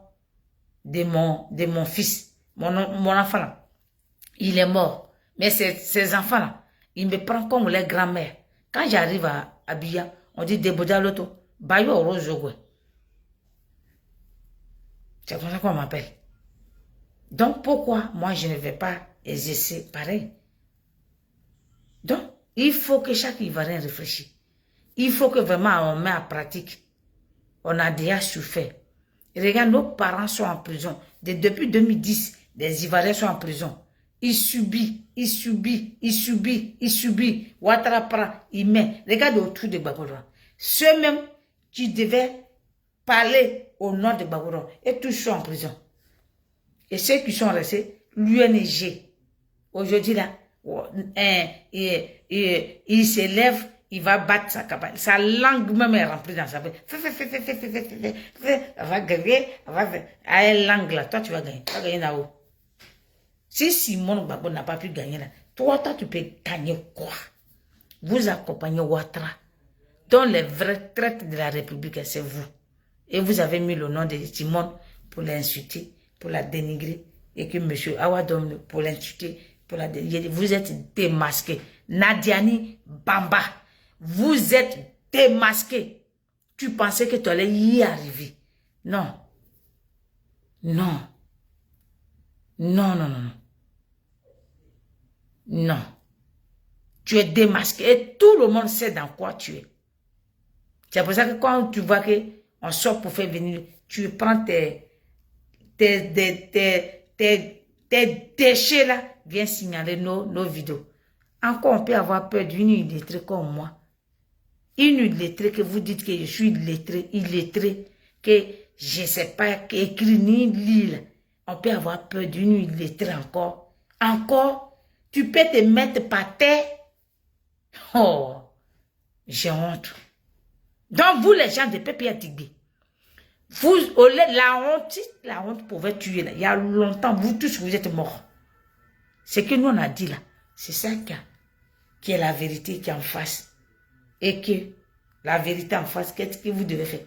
de mon fils. Mon enfant là, il est mort. Mais ces enfants là, ils me prennent comme les grands-mères. Quand j'arrive à Abia, on dit Deboda Loto, Bayo Orozogwe. C'est comme ça qu'on m'appelle. Donc, pourquoi moi, je ne vais pas exercer pareil? Donc, il faut que chaque Ivoirien réfléchisse. Il faut que vraiment on met en pratique. On a déjà souffert. Regarde, nos parents sont en prison. Depuis 2010, les Ivoiriens sont en prison. Ils subissent. Ouattara prend, il met. Regarde autour de Gbagbo. Ceux-mêmes qui devaient parler au nom de Gbagbo, et tous sont en prison. Et ceux qui sont restés, l'UNG, aujourd'hui là, il s'élève, il va battre sa campagne. Sa langue même est remplie dans sa bouche. Elle va gagner, elle langue là, toi tu vas gagner. Tu vas gagner là-haut. Si Simon Gbagbo n'a pas pu gagner là, toi tu peux gagner quoi? Vous accompagnez Ouattara, dont les vrais traites de la République, c'est vous. Et vous avez mis le nom de Simon pour l'insulter, pour la dénigrer, et que M. Awadom pour l'insulter, pour la dénigrer. Vous êtes démasqué. Nadiani Bamba, vous êtes démasqué. Tu pensais que tu allais y arriver. Non. Non. Non, non, non, non. Non. Tu es démasqué et tout le monde sait dans quoi tu es. C'est pour ça que quand tu vois qu'on sort pour faire venir, tu prends tes déchets là, viens signaler nos vidéos. Encore on peut avoir peur d'une illettrée comme moi. Une illettrée que vous dites que je suis illettré, que je ne sais pas écrire ni lire. On peut avoir peur d'une illettrée encore. Encore, tu peux te mettre par terre. Oh, j'ai honte. Donc vous les gens de PPA Digby, vous, la honte pouvait tuer là. Il y a longtemps, vous tous, vous êtes morts. Ce que nous on a dit là, c'est ça qui est la vérité qui est en face. Et que la vérité en face, qu'est-ce que vous devez faire?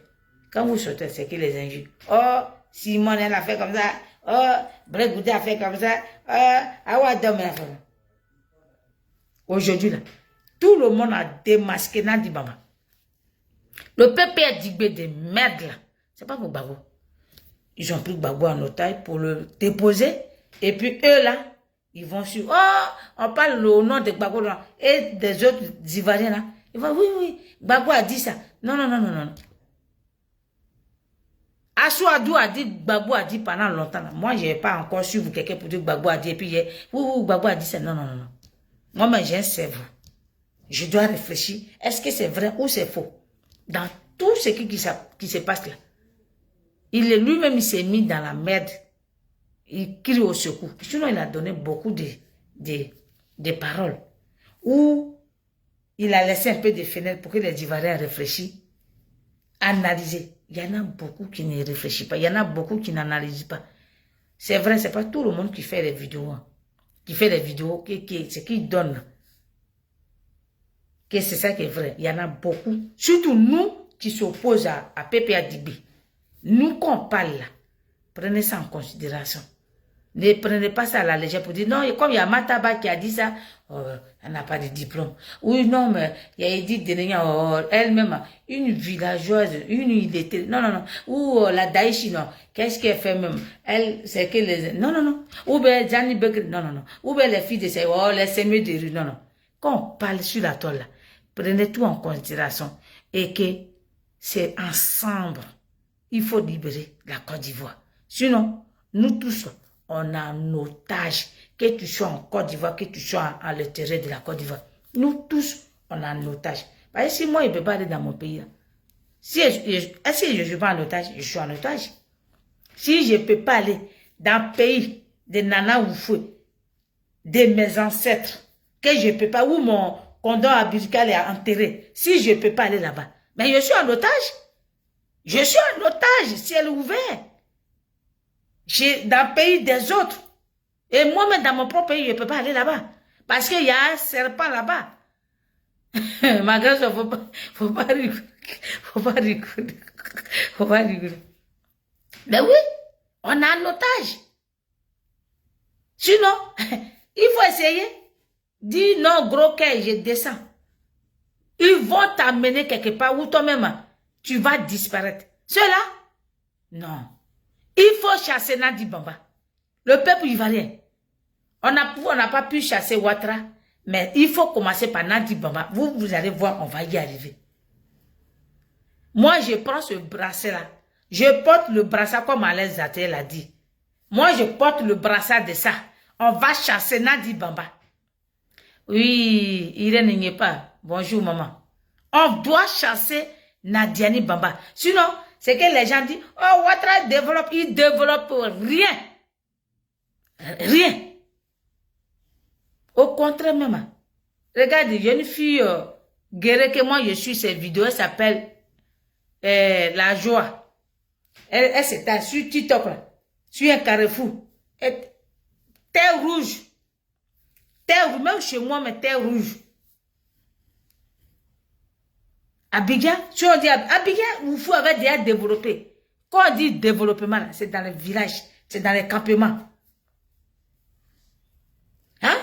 Quand vous sortez, c'est que les injures. Oh, Simon, elle a fait comme ça. Oh, Bregoudé a fait comme ça. Awadom a fait. Aujourd'hui là, tout le monde a démasqué Nadi Baba. Le PPA Digbe de merde là, c'est pas pour Gbagbo. Ils ont pris Gbagbo en otage pour le déposer. Et puis eux là, ils vont sur... Oh, on parle au nom de Gbagbo là, et des autres Ivoiriens là. Ils vont, oui, Gbagbo a dit ça. Non, non, non, non, non. Assou-Adou a dit, Gbagbo a dit pendant longtemps. Là. Moi, je n'ai pas encore suivi quelqu'un pour dire Gbagbo a dit. Et puis, oui, Gbagbo a dit ça. Non, non, non, non. Moi, mais j'ai un cerveau. Je dois réfléchir. Est-ce que c'est vrai ou c'est faux? Dans tout ce qui se passe là. Lui-même, il s'est mis dans la merde. Il crie au secours. Sinon, il a donné beaucoup de paroles. Où il a laissé un peu de fenêtres pour que les Ivoiriens réfléchissent, analysent. Il y en a beaucoup qui ne réfléchissent pas. Il y en a beaucoup qui n'analysent pas. C'est vrai, c'est pas tout le monde qui fait les vidéos. Hein. Qui fait les vidéos, ce qu'il donne. Que c'est ça qui est vrai. Il y en a beaucoup. Surtout nous qui s'opposent à PPA Digby. Nous, quand on parle là, prenez ça en considération. Ne prenez pas ça à la légère pour dire non, et comme il y a Mataba qui a dit ça, elle n'a pas de diplôme. Oui, non, mais il y a Edith Denenia, elle-même, une villageoise, une illettrée, non, non, non. Ou la Daïchi, non. Qu'est-ce qu'elle fait même? Elle, c'est que les... Non, non, non. Ou bien Gianni Becker, non, non, non. Ou bien les filles de ces... Oh, les semées de rue, non, non. Quand on parle sur la toile, là, prenez tout en considération. Et que c'est ensemble. Il faut libérer la Côte d'Ivoire. Sinon, nous tous, on a un otage. Que tu sois en Côte d'Ivoire, que tu sois à l'intérieur de la Côte d'Ivoire. Nous tous, on a un otage. Parce que si moi, je ne peux pas aller dans mon pays, là. Est-ce que je ne suis pas en otage? Je suis en otage. Si je ne peux pas aller dans le pays de Nana Oufoué, de mes ancêtres, que je ne peux pas, où mon condom ombilical est enterré, si je ne peux pas aller là-bas, mais je suis en otage. Je suis en otage, ciel ouvert. Dans le pays des autres. Et moi-même, dans mon propre pays, je ne peux pas aller là-bas. Parce qu'il y a un serpent là-bas. Ma grâce, faut pas rigoler. Faut pas rigoler. Faut pas rigoler. Mais oui, on a un otage. Sinon, il faut essayer. Dis non, gros cœur, je descends. Ils vont t'amener quelque part où toi-même, tu vas disparaître. Cela, non. Il faut chasser Nadi Bamba. Le peuple ivoirien. On n'a pas pu chasser Ouattara, mais il faut commencer par Nadi Bamba. Vous allez voir, on va y arriver. Moi, je prends ce bracelet-là. Je porte le bracelet comme Alain Zatel a dit. Moi, je porte le bracelet de ça. On va chasser Nadi Bamba. Oui, Irène n'y est pas. Bonjour, maman. On doit chasser Nadiani Bamba. Sinon, c'est que les gens disent, oh, Ouattara développe, il développe rien. Rien. Au contraire, même. Regarde, il y a une fille guerre que moi, je suis ses vidéos, elle s'appelle La Joie. Elle s'est sur TikTok, là, sur un carrefour. Terre rouge. Terre rouge, même chez moi, mais terre rouge. Abidjan, si on dit Abidjan, vous avez déjà développé. Quand on dit développement, c'est dans les villages, c'est dans les campements. Hein?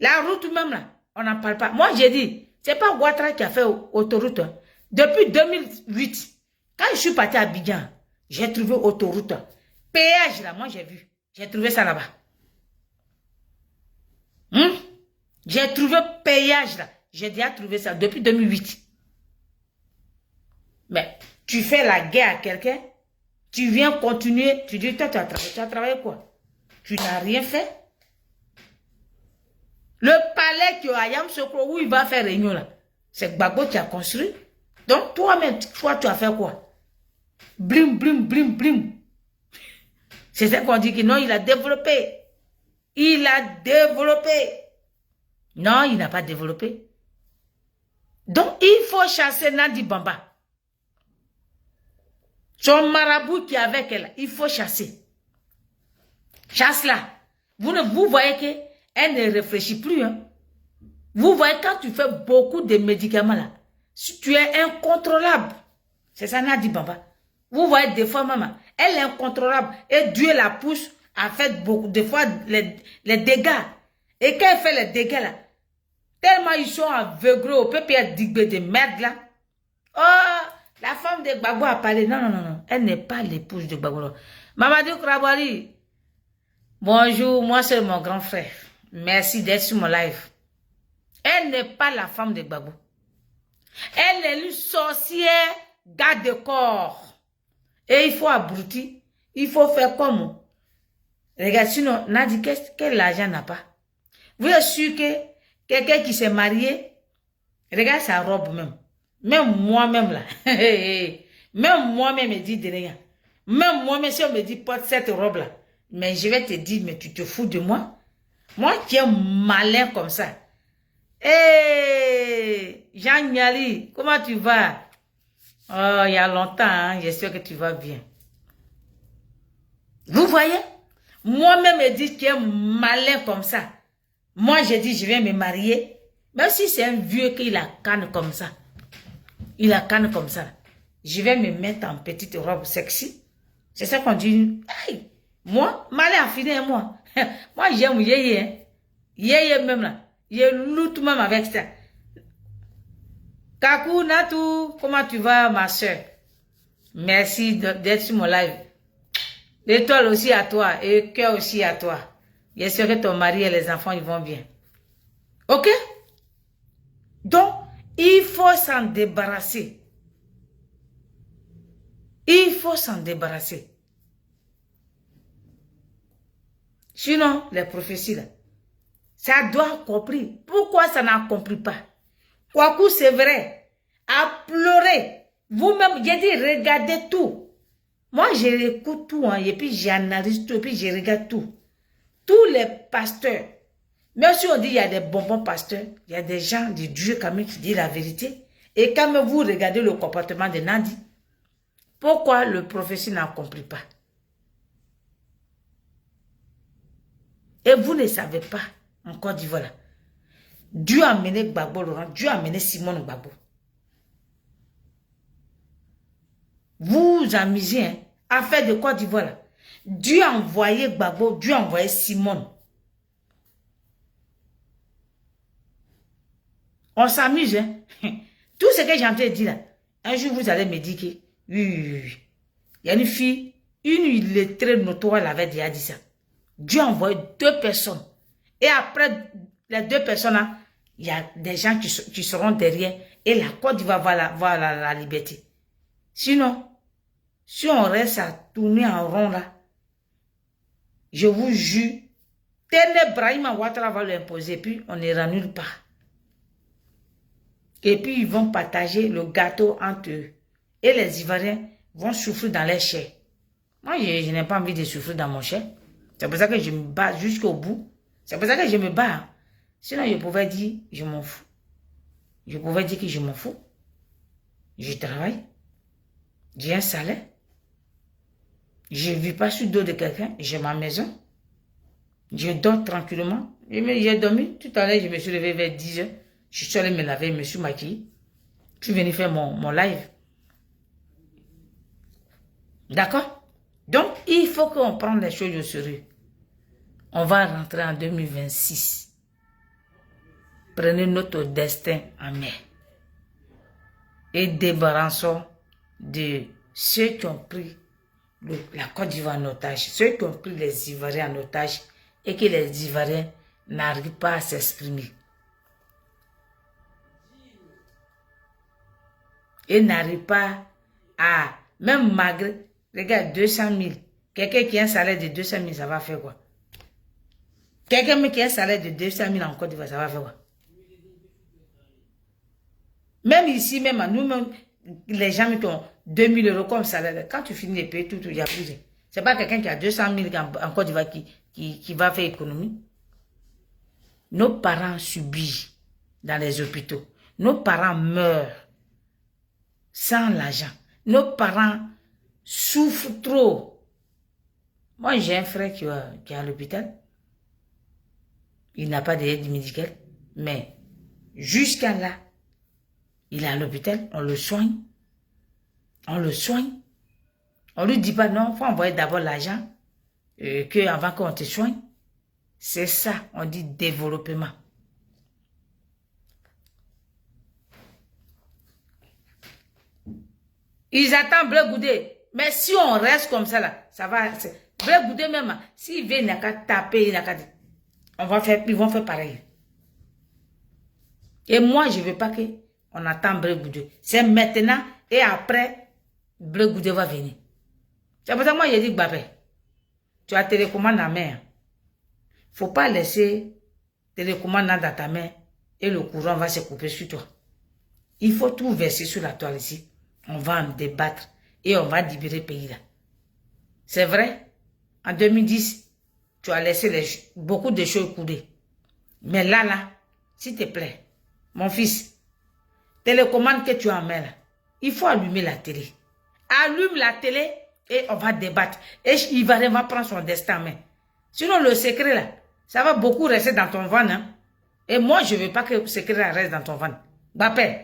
La route même là, on n'en parle pas. Moi, j'ai dit, c'est pas Ouattara qui a fait autoroute. Hein. Depuis 2008, quand je suis parti à Abidjan, j'ai trouvé autoroute. Péage là, moi j'ai vu. J'ai trouvé ça là-bas. J'ai trouvé péage là. J'ai déjà trouvé ça depuis 2008. Mais tu fais la guerre à quelqu'un, tu viens continuer, tu dis, toi, tu as travaillé quoi? Tu n'as rien fait. Le palais qui est à Yamoussoukro, où il va faire réunion là, c'est Gbagbo qui a construit. Donc toi-même, toi, tu as fait quoi? Blim, blim, blim, blim. C'est ça qu'on dit que non, il a développé. Il a développé. Non, il n'a pas développé. Donc, il faut chasser Nadi Bamba. Son marabout qui est avec elle, il faut chasser. Chasse-la. Vous voyez qu'elle ne réfléchit plus. Hein? Vous voyez quand tu fais beaucoup de médicaments là, tu es incontrôlable. C'est ça Nadi Bamba. Vous voyez des fois maman, elle est incontrôlable. Et Dieu la pousse à faire beaucoup, des fois les dégâts. Et quand elle fait les dégâts là, tellement ils sont aveuglés au peuple de merde là. Oh, la femme de Gbagbo a parlé. Non, non, non, non. Elle n'est pas l'épouse de Gbagbo. Mamadou Krabari. Bonjour, moi c'est mon grand frère. Merci d'être sur mon live. Elle n'est pas la femme de Gbagbo. Elle est une sorcière garde de corps. Et il faut abrutir. Il faut faire comme. Regarde, sinon, Nadi, quel argent n'a pas? Vous êtes sûr que quelqu'un qui s'est marié, regarde sa robe même. Même moi-même là. Même moi-même me dit de rien. Même moi-même, si on me dit porte cette robe là. Mais je vais te dire, mais tu te fous de moi? Moi qui est malin comme ça. Hé, Jean Niali, comment tu vas? Oh, il y a longtemps, hein? J'espère que tu vas bien. Vous voyez? Moi-même me dit qu'il est malin comme ça. Moi, j'ai dit, je vais me marier. Même si c'est un vieux qui a canne comme ça. Il a canne comme ça. Je vais me mettre en petite robe sexy. C'est ça qu'on dit. Hey, moi, malin fini et moi. Moi, j'aime yéyé. Hein. Yéyé même là. Je loute même avec ça. Kakou, Natou, comment tu vas, ma soeur? Merci d'être sur mon live. L'étoile aussi à toi et cœur aussi à toi. J'espère que ton mari et les enfants, ils vont bien. Ok? Donc, il faut s'en débarrasser. Il faut s'en débarrasser. Sinon, les prophéties, là, ça doit accomplir. Pourquoi ça n'accomplit pas? Kwaku, c'est vrai. À pleurer. Vous-même, j'ai dit, regardez tout. Moi, j'écoute tout, hein, et puis j'analyse tout, et puis je regarde tout. Tous les pasteurs, même si on dit qu'il y a des bonbons pasteurs, il y a des gens de Dieu quand même qui disent la vérité. Et quand même vous regardez le comportement de Nadi, Pourquoi le prophétie n'accomplit pas? Et vous ne savez pas, en Côte d'Ivoire, là, Dieu a amené Gbagbo Laurent, Dieu a amené Simone Gbagbo. Vous amusez, hein, affaire de Côte d'Ivoire, là. Dieu a envoyé Gbagbo, Dieu a envoyé Simone. On s'amuse, hein. Tout ce que j'ai entendu dire là, un jour vous allez me dire que, oui. Il y a une fille, une illettrée notoire, elle avait déjà dit ça. Dieu a envoyé 2 personnes. Et après les 2 personnes là, il y a des gens qui seront derrière et la Côte d'Ivoire va voir la liberté. Sinon, si on reste à tourner en rond là, je vous jure, Téné Brahima Ouattara va l'imposer et puis on n'ira nulle part. Et puis ils vont partager le gâteau entre eux. Et les Ivoiriens vont souffrir dans leur chair. Moi, je n'ai pas envie de souffrir dans mon chair. C'est pour ça que je me bats jusqu'au bout. C'est pour ça que je me bats. Sinon, je pouvais dire, je m'en fous. Je pouvais dire que je m'en fous. Je travaille. J'ai un salaire. Je ne vis pas sur le dos de quelqu'un. J'ai ma maison. Je dors tranquillement. J'ai dormi. Tout à l'heure, je me suis levé vers 10 h. Je suis allé me laver, je me suis maquillée. Je suis venu faire mon live. D'accord? Donc, il faut qu'on prenne les choses au sérieux. On va rentrer en 2026. Prenez notre destin en main. Et débarrassons de ceux qui ont pris la Côte d'Ivoire en otage, ceux qui ont pris les Ivoiriens en otage et que les Ivoiriens n'arrivent pas à s'exprimer. Et n'arrivent pas à, même malgré, regarde, 200 000. Quelqu'un qui a un salaire de 200 000, ça va faire quoi? Quelqu'un qui a un salaire de 200 000 en Côte d'Ivoire, ça va faire quoi? Même ici, même à nous-mêmes, les gens qui ont 2 000 € comme salaire, quand tu finis de payer tout, il y a plus. Ce n'est pas quelqu'un qui a 200 000 en Côte d'Ivoire qui va faire économie. Nos parents subissent dans les hôpitaux. Nos parents meurent sans l'argent. Nos parents souffrent trop. Moi, j'ai un frère qui est à l'hôpital. Il n'a pas d'aide médicale. Mais jusqu'à là, il est à l'hôpital. On le soigne. On le soigne. On ne lui dit pas non, il faut envoyer d'abord l'argent avant qu'on te soigne. C'est ça, on dit développement. Ils attendent Blé Goudé. Mais si on reste comme ça là, ça va. Blé Goudé même, s'il vient, il n'a qu'à taper, il n'a qu'à dire. Ils vont faire pareil. Et moi, je ne veux pas qu'on attend Blé Goudé. C'est maintenant et après, Blé Goudé va venir. C'est pour ça que moi, j'ai dit, Gbapé, tu as télécommande en main. Il ne faut pas laisser télécommande dans ta main et le courant va se couper sur toi. Il faut tout verser sur la toile ici. On va en débattre et on va libérer le pays là. C'est vrai, en 2010, tu as laissé beaucoup de choses couler. Mais là, s'il te plaît, mon fils, télécommande que tu as en main là, il faut allumer la télé. Allume la télé et on va débattre. Et il va prendre son destin en main. Sinon, le secret là, ça va beaucoup rester dans ton ventre. Hein? Et moi, je ne veux pas que le secret là reste dans ton ventre. Bapé,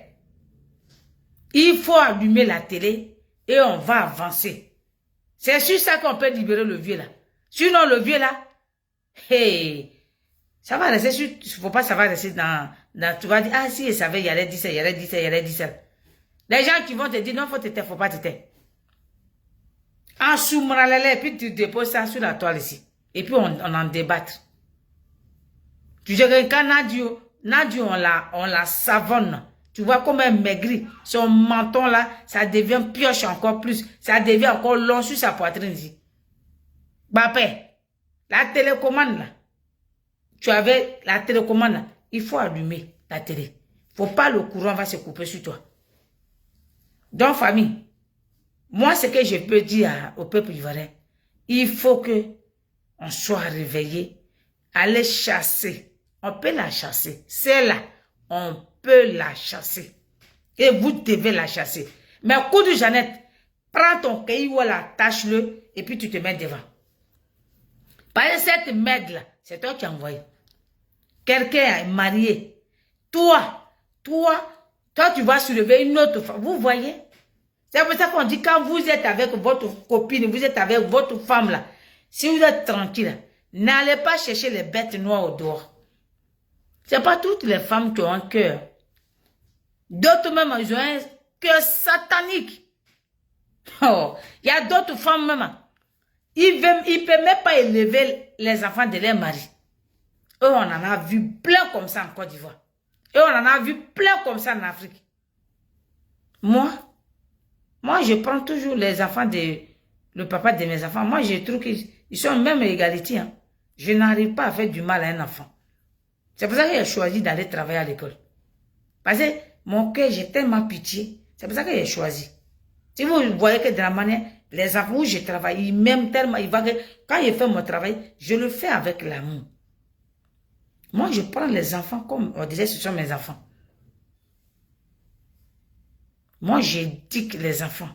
il faut allumer la télé et on va avancer. C'est sur ça qu'on peut libérer le vieux là. Sinon, le vieux là, hey, ça va rester sur, il ne faut pas, ça va rester dans, tu vas dire, ah si, il savait, il allait dire ça, il allait dire ça, il allait dire ça. Les gens qui vont te dire, non, faut te taire, faut pas te taire. En soumralele, puis tu déposes ça sur la toile ici. Et puis on en débat. Tu dis que quand Nadio, on la savonne. Tu vois comme elle maigrit. Son menton là, ça devient pioche encore plus. Ça devient encore long sur sa poitrine ici. Bapé, la télécommande là. Tu avais la télécommande là. Il faut allumer la télé. Faut pas le courant va se couper sur toi. Donc famille, moi ce que je peux dire au peuple ivoirien, il faut que on soit réveillé, aller chasser. On peut la chasser. C'est là, on peut la chasser. Et vous devez la chasser. Mais coup de Jeannette, Prends ton caillou, voilà, tâche-le, et puis tu te mets devant. Parce que cette merde-là, c'est toi qui as envoyé. Quelqu'un est marié. Toi, tu vas soulever une autre femme. Vous voyez? C'est pour ça qu'on dit quand vous êtes avec votre copine, vous êtes avec votre femme là, si vous êtes tranquille, n'allez pas chercher les bêtes noires au dehors. Ce n'est pas toutes les femmes qui ont un cœur. D'autres même, ils ont un cœur satanique. Oh, il y a d'autres femmes même. Ils ne peuvent même pas élever les enfants de leur mari. Eux, on en a vu plein comme ça en Côte d'Ivoire. Et on en a vu plein comme ça en Afrique. Moi, je prends toujours les enfants le papa de mes enfants. Moi, je trouve qu'ils sont même égalité. Hein. Je n'arrive pas à faire du mal à un enfant. C'est pour ça que j'ai choisi d'aller travailler à l'école. Parce que mon cœur, j'ai tellement pitié. C'est pour ça que j'ai choisi. Si vous voyez que de la manière, les enfants où je travaille, ils m'aiment tellement. Quand je fais mon travail, je le fais avec l'amour. Moi, je prends les enfants comme on disait, ce sont mes enfants. Moi, j'éduque les enfants.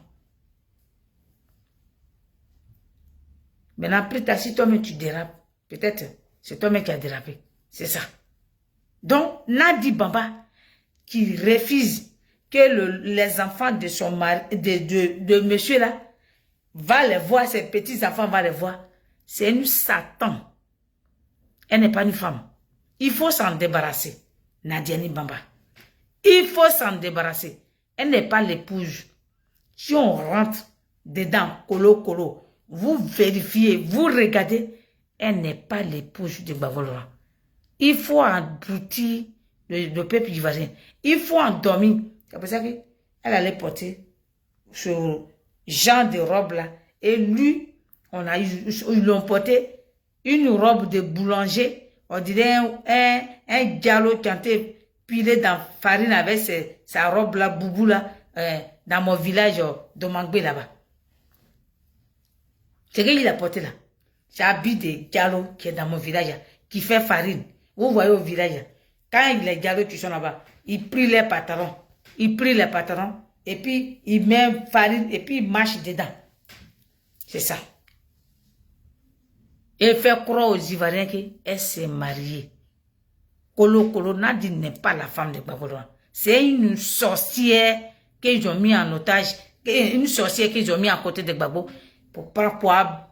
Maintenant, plus tard, si toi-même tu dérapes, peut-être c'est toi-même qui as dérapé. C'est ça. Donc, Nadi Bamba, qui refuse que les enfants de son mari, de monsieur là, va les voir, ses petits-enfants va les voir. C'est une Satan. Elle n'est pas une femme. Il faut s'en débarrasser. Nadiani Bamba. Il faut s'en débarrasser. Elle n'est pas l'épouse. Si on rentre dedans, colo, vous vérifiez, vous regardez, elle n'est pas l'épouse de Gbagbo-Laurent. Il faut aboutir le peuple ivoirien. Il faut endormir. C'est pour ça qu'elle allait porter ce genre de robe là. Et lui, ils l'ont porté une robe de boulanger. On dirait un galop qui a été pilé dans farine avec sa robe là, boubou là, dans mon village de Mangbé là-bas. C'est ce qu'il a porté là. C'est habit de galop qui est dans mon village, qui fait farine. Vous voyez au village, quand les galops qui sont là-bas, ils prient les patrons. Et puis ils mettent farine et puis ils marchent dedans. C'est ça. Et fait croire aux Ivoiriens qu'elle s'est mariée. Kolo Nadi n'est pas la femme de Gbagbo-Laurent. C'est une sorcière qu'ils ont mis en otage, une sorcière qu'ils ont mis à côté de Gbagbo pour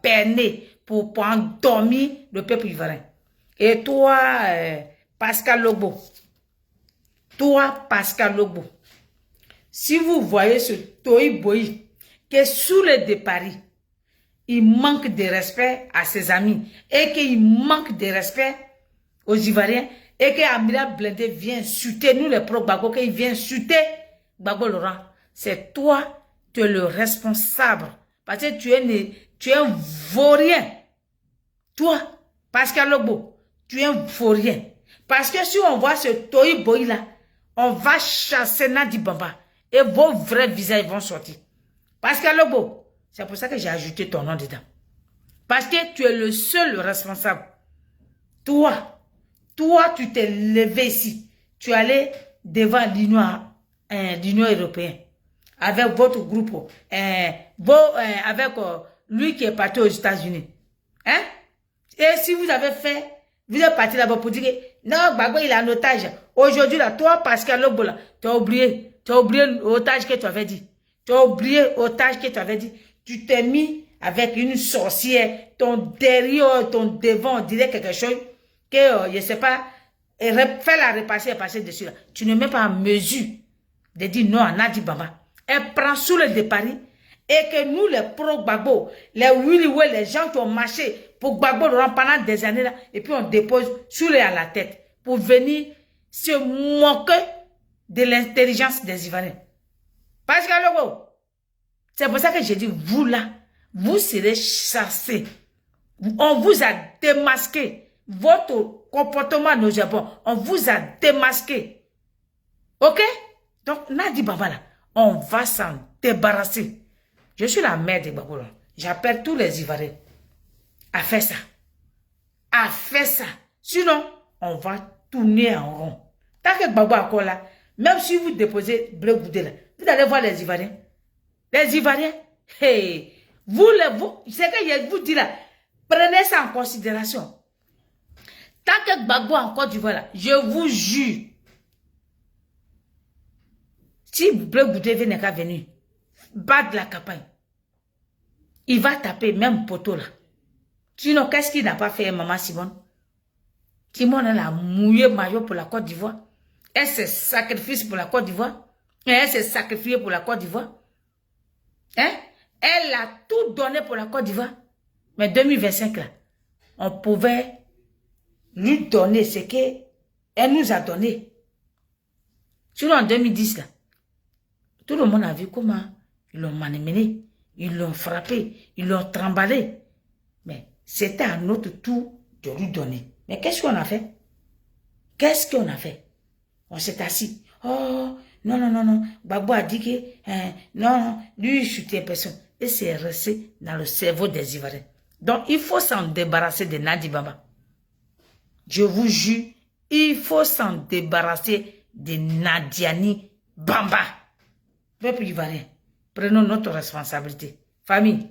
berner, pour endormir le peuple ivoirien. Et toi, Pascal Logbo, si vous voyez ce Toyi-Boyi, que sous le de Paris, il manque de respect à ses amis et qu'il manque de respect aux Ivoiriens et que Amiral Blindé vient insulter nous les pro-Gbagbo, qu'il vient insulter Gbagbo-Laurent, c'est toi, tu es le responsable. Parce que tu es un vaurien. Toi, Pascal Logbo, tu es un vaurien. Parce que si on voit ce Toyi-Boyi là, on va chasser Nadi Bamba et vos vrais visages vont sortir. Pascal Logbo, c'est pour ça que j'ai ajouté ton nom dedans. Parce que tu es le seul responsable. Toi, tu t'es levé ici. Tu es allé devant l'Union européenne. Avec votre groupe. Avec lui qui est parti aux États-Unis. Hein? Et si vous avez fait, vous êtes parti là-bas pour dire que non, Gbagbo il est en otage. Aujourd'hui, là, toi, Pascal Logbo, là, tu as oublié l'otage que tu avais dit. Tu t'es mis avec une sorcière, ton derrière, ton devant, on dirait quelque chose que, je ne sais pas, fais la repasser et passer dessus. Là. Tu ne mets pas en mesure de dire non à Nadi Bamba. Elle prend sous le de Paris et que nous, les pro-Gbagbo, les Willy-Way, les gens qui ont marché pour Gbagbo-Laurent pendant des années là, et puis on dépose sous le à la tête pour venir se moquer de l'intelligence des Ivoiriens. Parce que Logo, c'est pour ça que j'ai dit, vous là, vous serez chassés. On vous a démasqué. Votre comportement nous est bon. On vous a démasqué. Ok? Donc, Nadi Bamba là, on va s'en débarrasser. Je suis la mère de Gbagbo. J'appelle tous les Ivoiriens à faire ça. À faire ça. Sinon, on va tourner en rond. Tant que Gbagbo est encore là, même si vous déposez Bleu Goudé là, vous allez voir les Ivoiriens. Les Ivoiriens, Hey, c'est que je vous dis là, prenez ça en considération. Tant que Gbagbo en Côte d'Ivoire là, je vous jure, si Bleu Goudévé n'est qu'à venir, battre la campagne, il va taper même poteau là. Sinon, qu'est-ce qu'il n'a pas fait, Maman Simone? Simone, elle a mouillé maillot pour la Côte d'Ivoire. Elle s'est sacrifiée pour la Côte d'Ivoire. Elle s'est sacrifiée pour la Côte d'Ivoire. Hein? Elle a tout donné pour la Côte d'Ivoire. Mais 2025, là, on pouvait lui donner ce qu'elle nous a donné. Sinon, en 2010, là, tout le monde a vu comment ils l'ont malmené, ils l'ont frappé, ils l'ont tremballé. Mais c'était à notre tour de lui donner. Mais qu'est-ce qu'on a fait? Qu'est-ce qu'on a fait? On s'est assis. Oh, non, non, non, non. Gbagbo a dit que, non, lui, il soutient personne. Et c'est resté dans le cerveau des Ivoiriens. Donc, il faut s'en débarrasser de Nadi Bamba. Je vous jure, il faut s'en débarrasser de Nadiani Bamba. Peuple ivoirien, prenons notre responsabilité. Famille,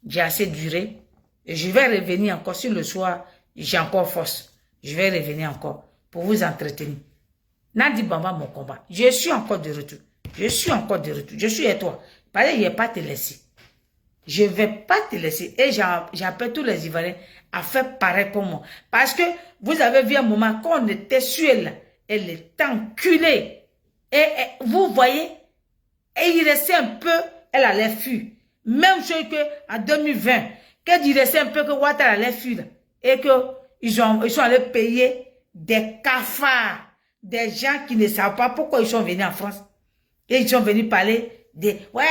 j'ai assez duré. Et je vais revenir encore sur le soir. J'ai encore force. Je vais revenir encore pour vous entretenir. Nadi Bamba, mon combat. Je suis encore de retour. Je suis encore de retour. Je suis à toi. Parce que je ne vais pas te laisser. Je ne vais pas te laisser. Et j'appelle tous les Ivoiriens à faire pareil comme moi. Parce que vous avez vu un moment, quand on était sur elle, elle est enculée. Et vous voyez, et il restait un peu, elle allait fuir. Même chose qu'en 2020, quand il restait un peu que Ouattara allait fuir. Et qu'ils sont allés payer des cafards, des gens qui ne savent pas pourquoi ils sont venus en France. Et ils sont venus parler de, ouais,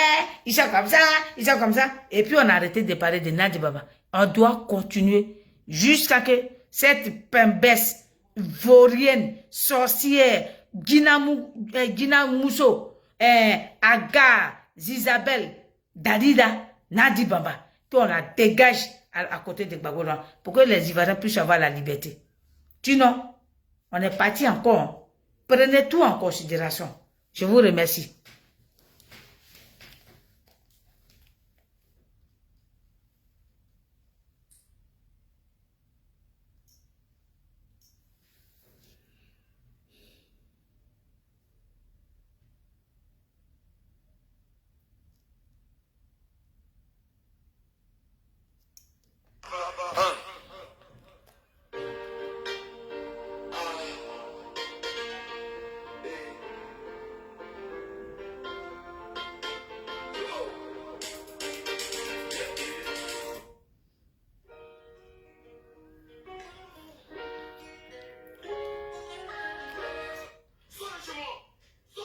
ils sont comme ça, ils sont comme ça. Et puis on a arrêté de parler de Nadi Baba. On doit continuer jusqu'à que cette pimbesse vaurienne, sorcière, Gina Mousso, Agar, Zizabel, Dalida, Nadi Baba, qu'on la dégage à côté de Gbagbo pour que les Ivoiriens puissent avoir la liberté. Sinon, on est parti encore. Prenez tout en considération. Je vous remercie.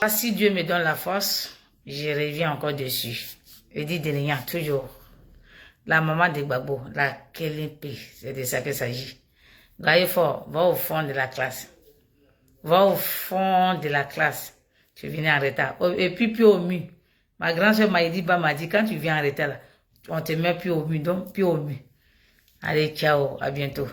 Si Dieu me donne la force, je reviens encore dessus. Je dis Delignan, toujours. La maman de Gbagbo, la Kélimpi, c'est de ça qu'il s'agit. Gaïfort, va au fond de la classe. Va au fond de la classe. Tu viens en retard. Et puis au mur. Ma grand-soeur Maïdiba m'a dit, quand tu viens en retard, là, on te met plus au mur, donc plus au mur. Allez, ciao, à bientôt.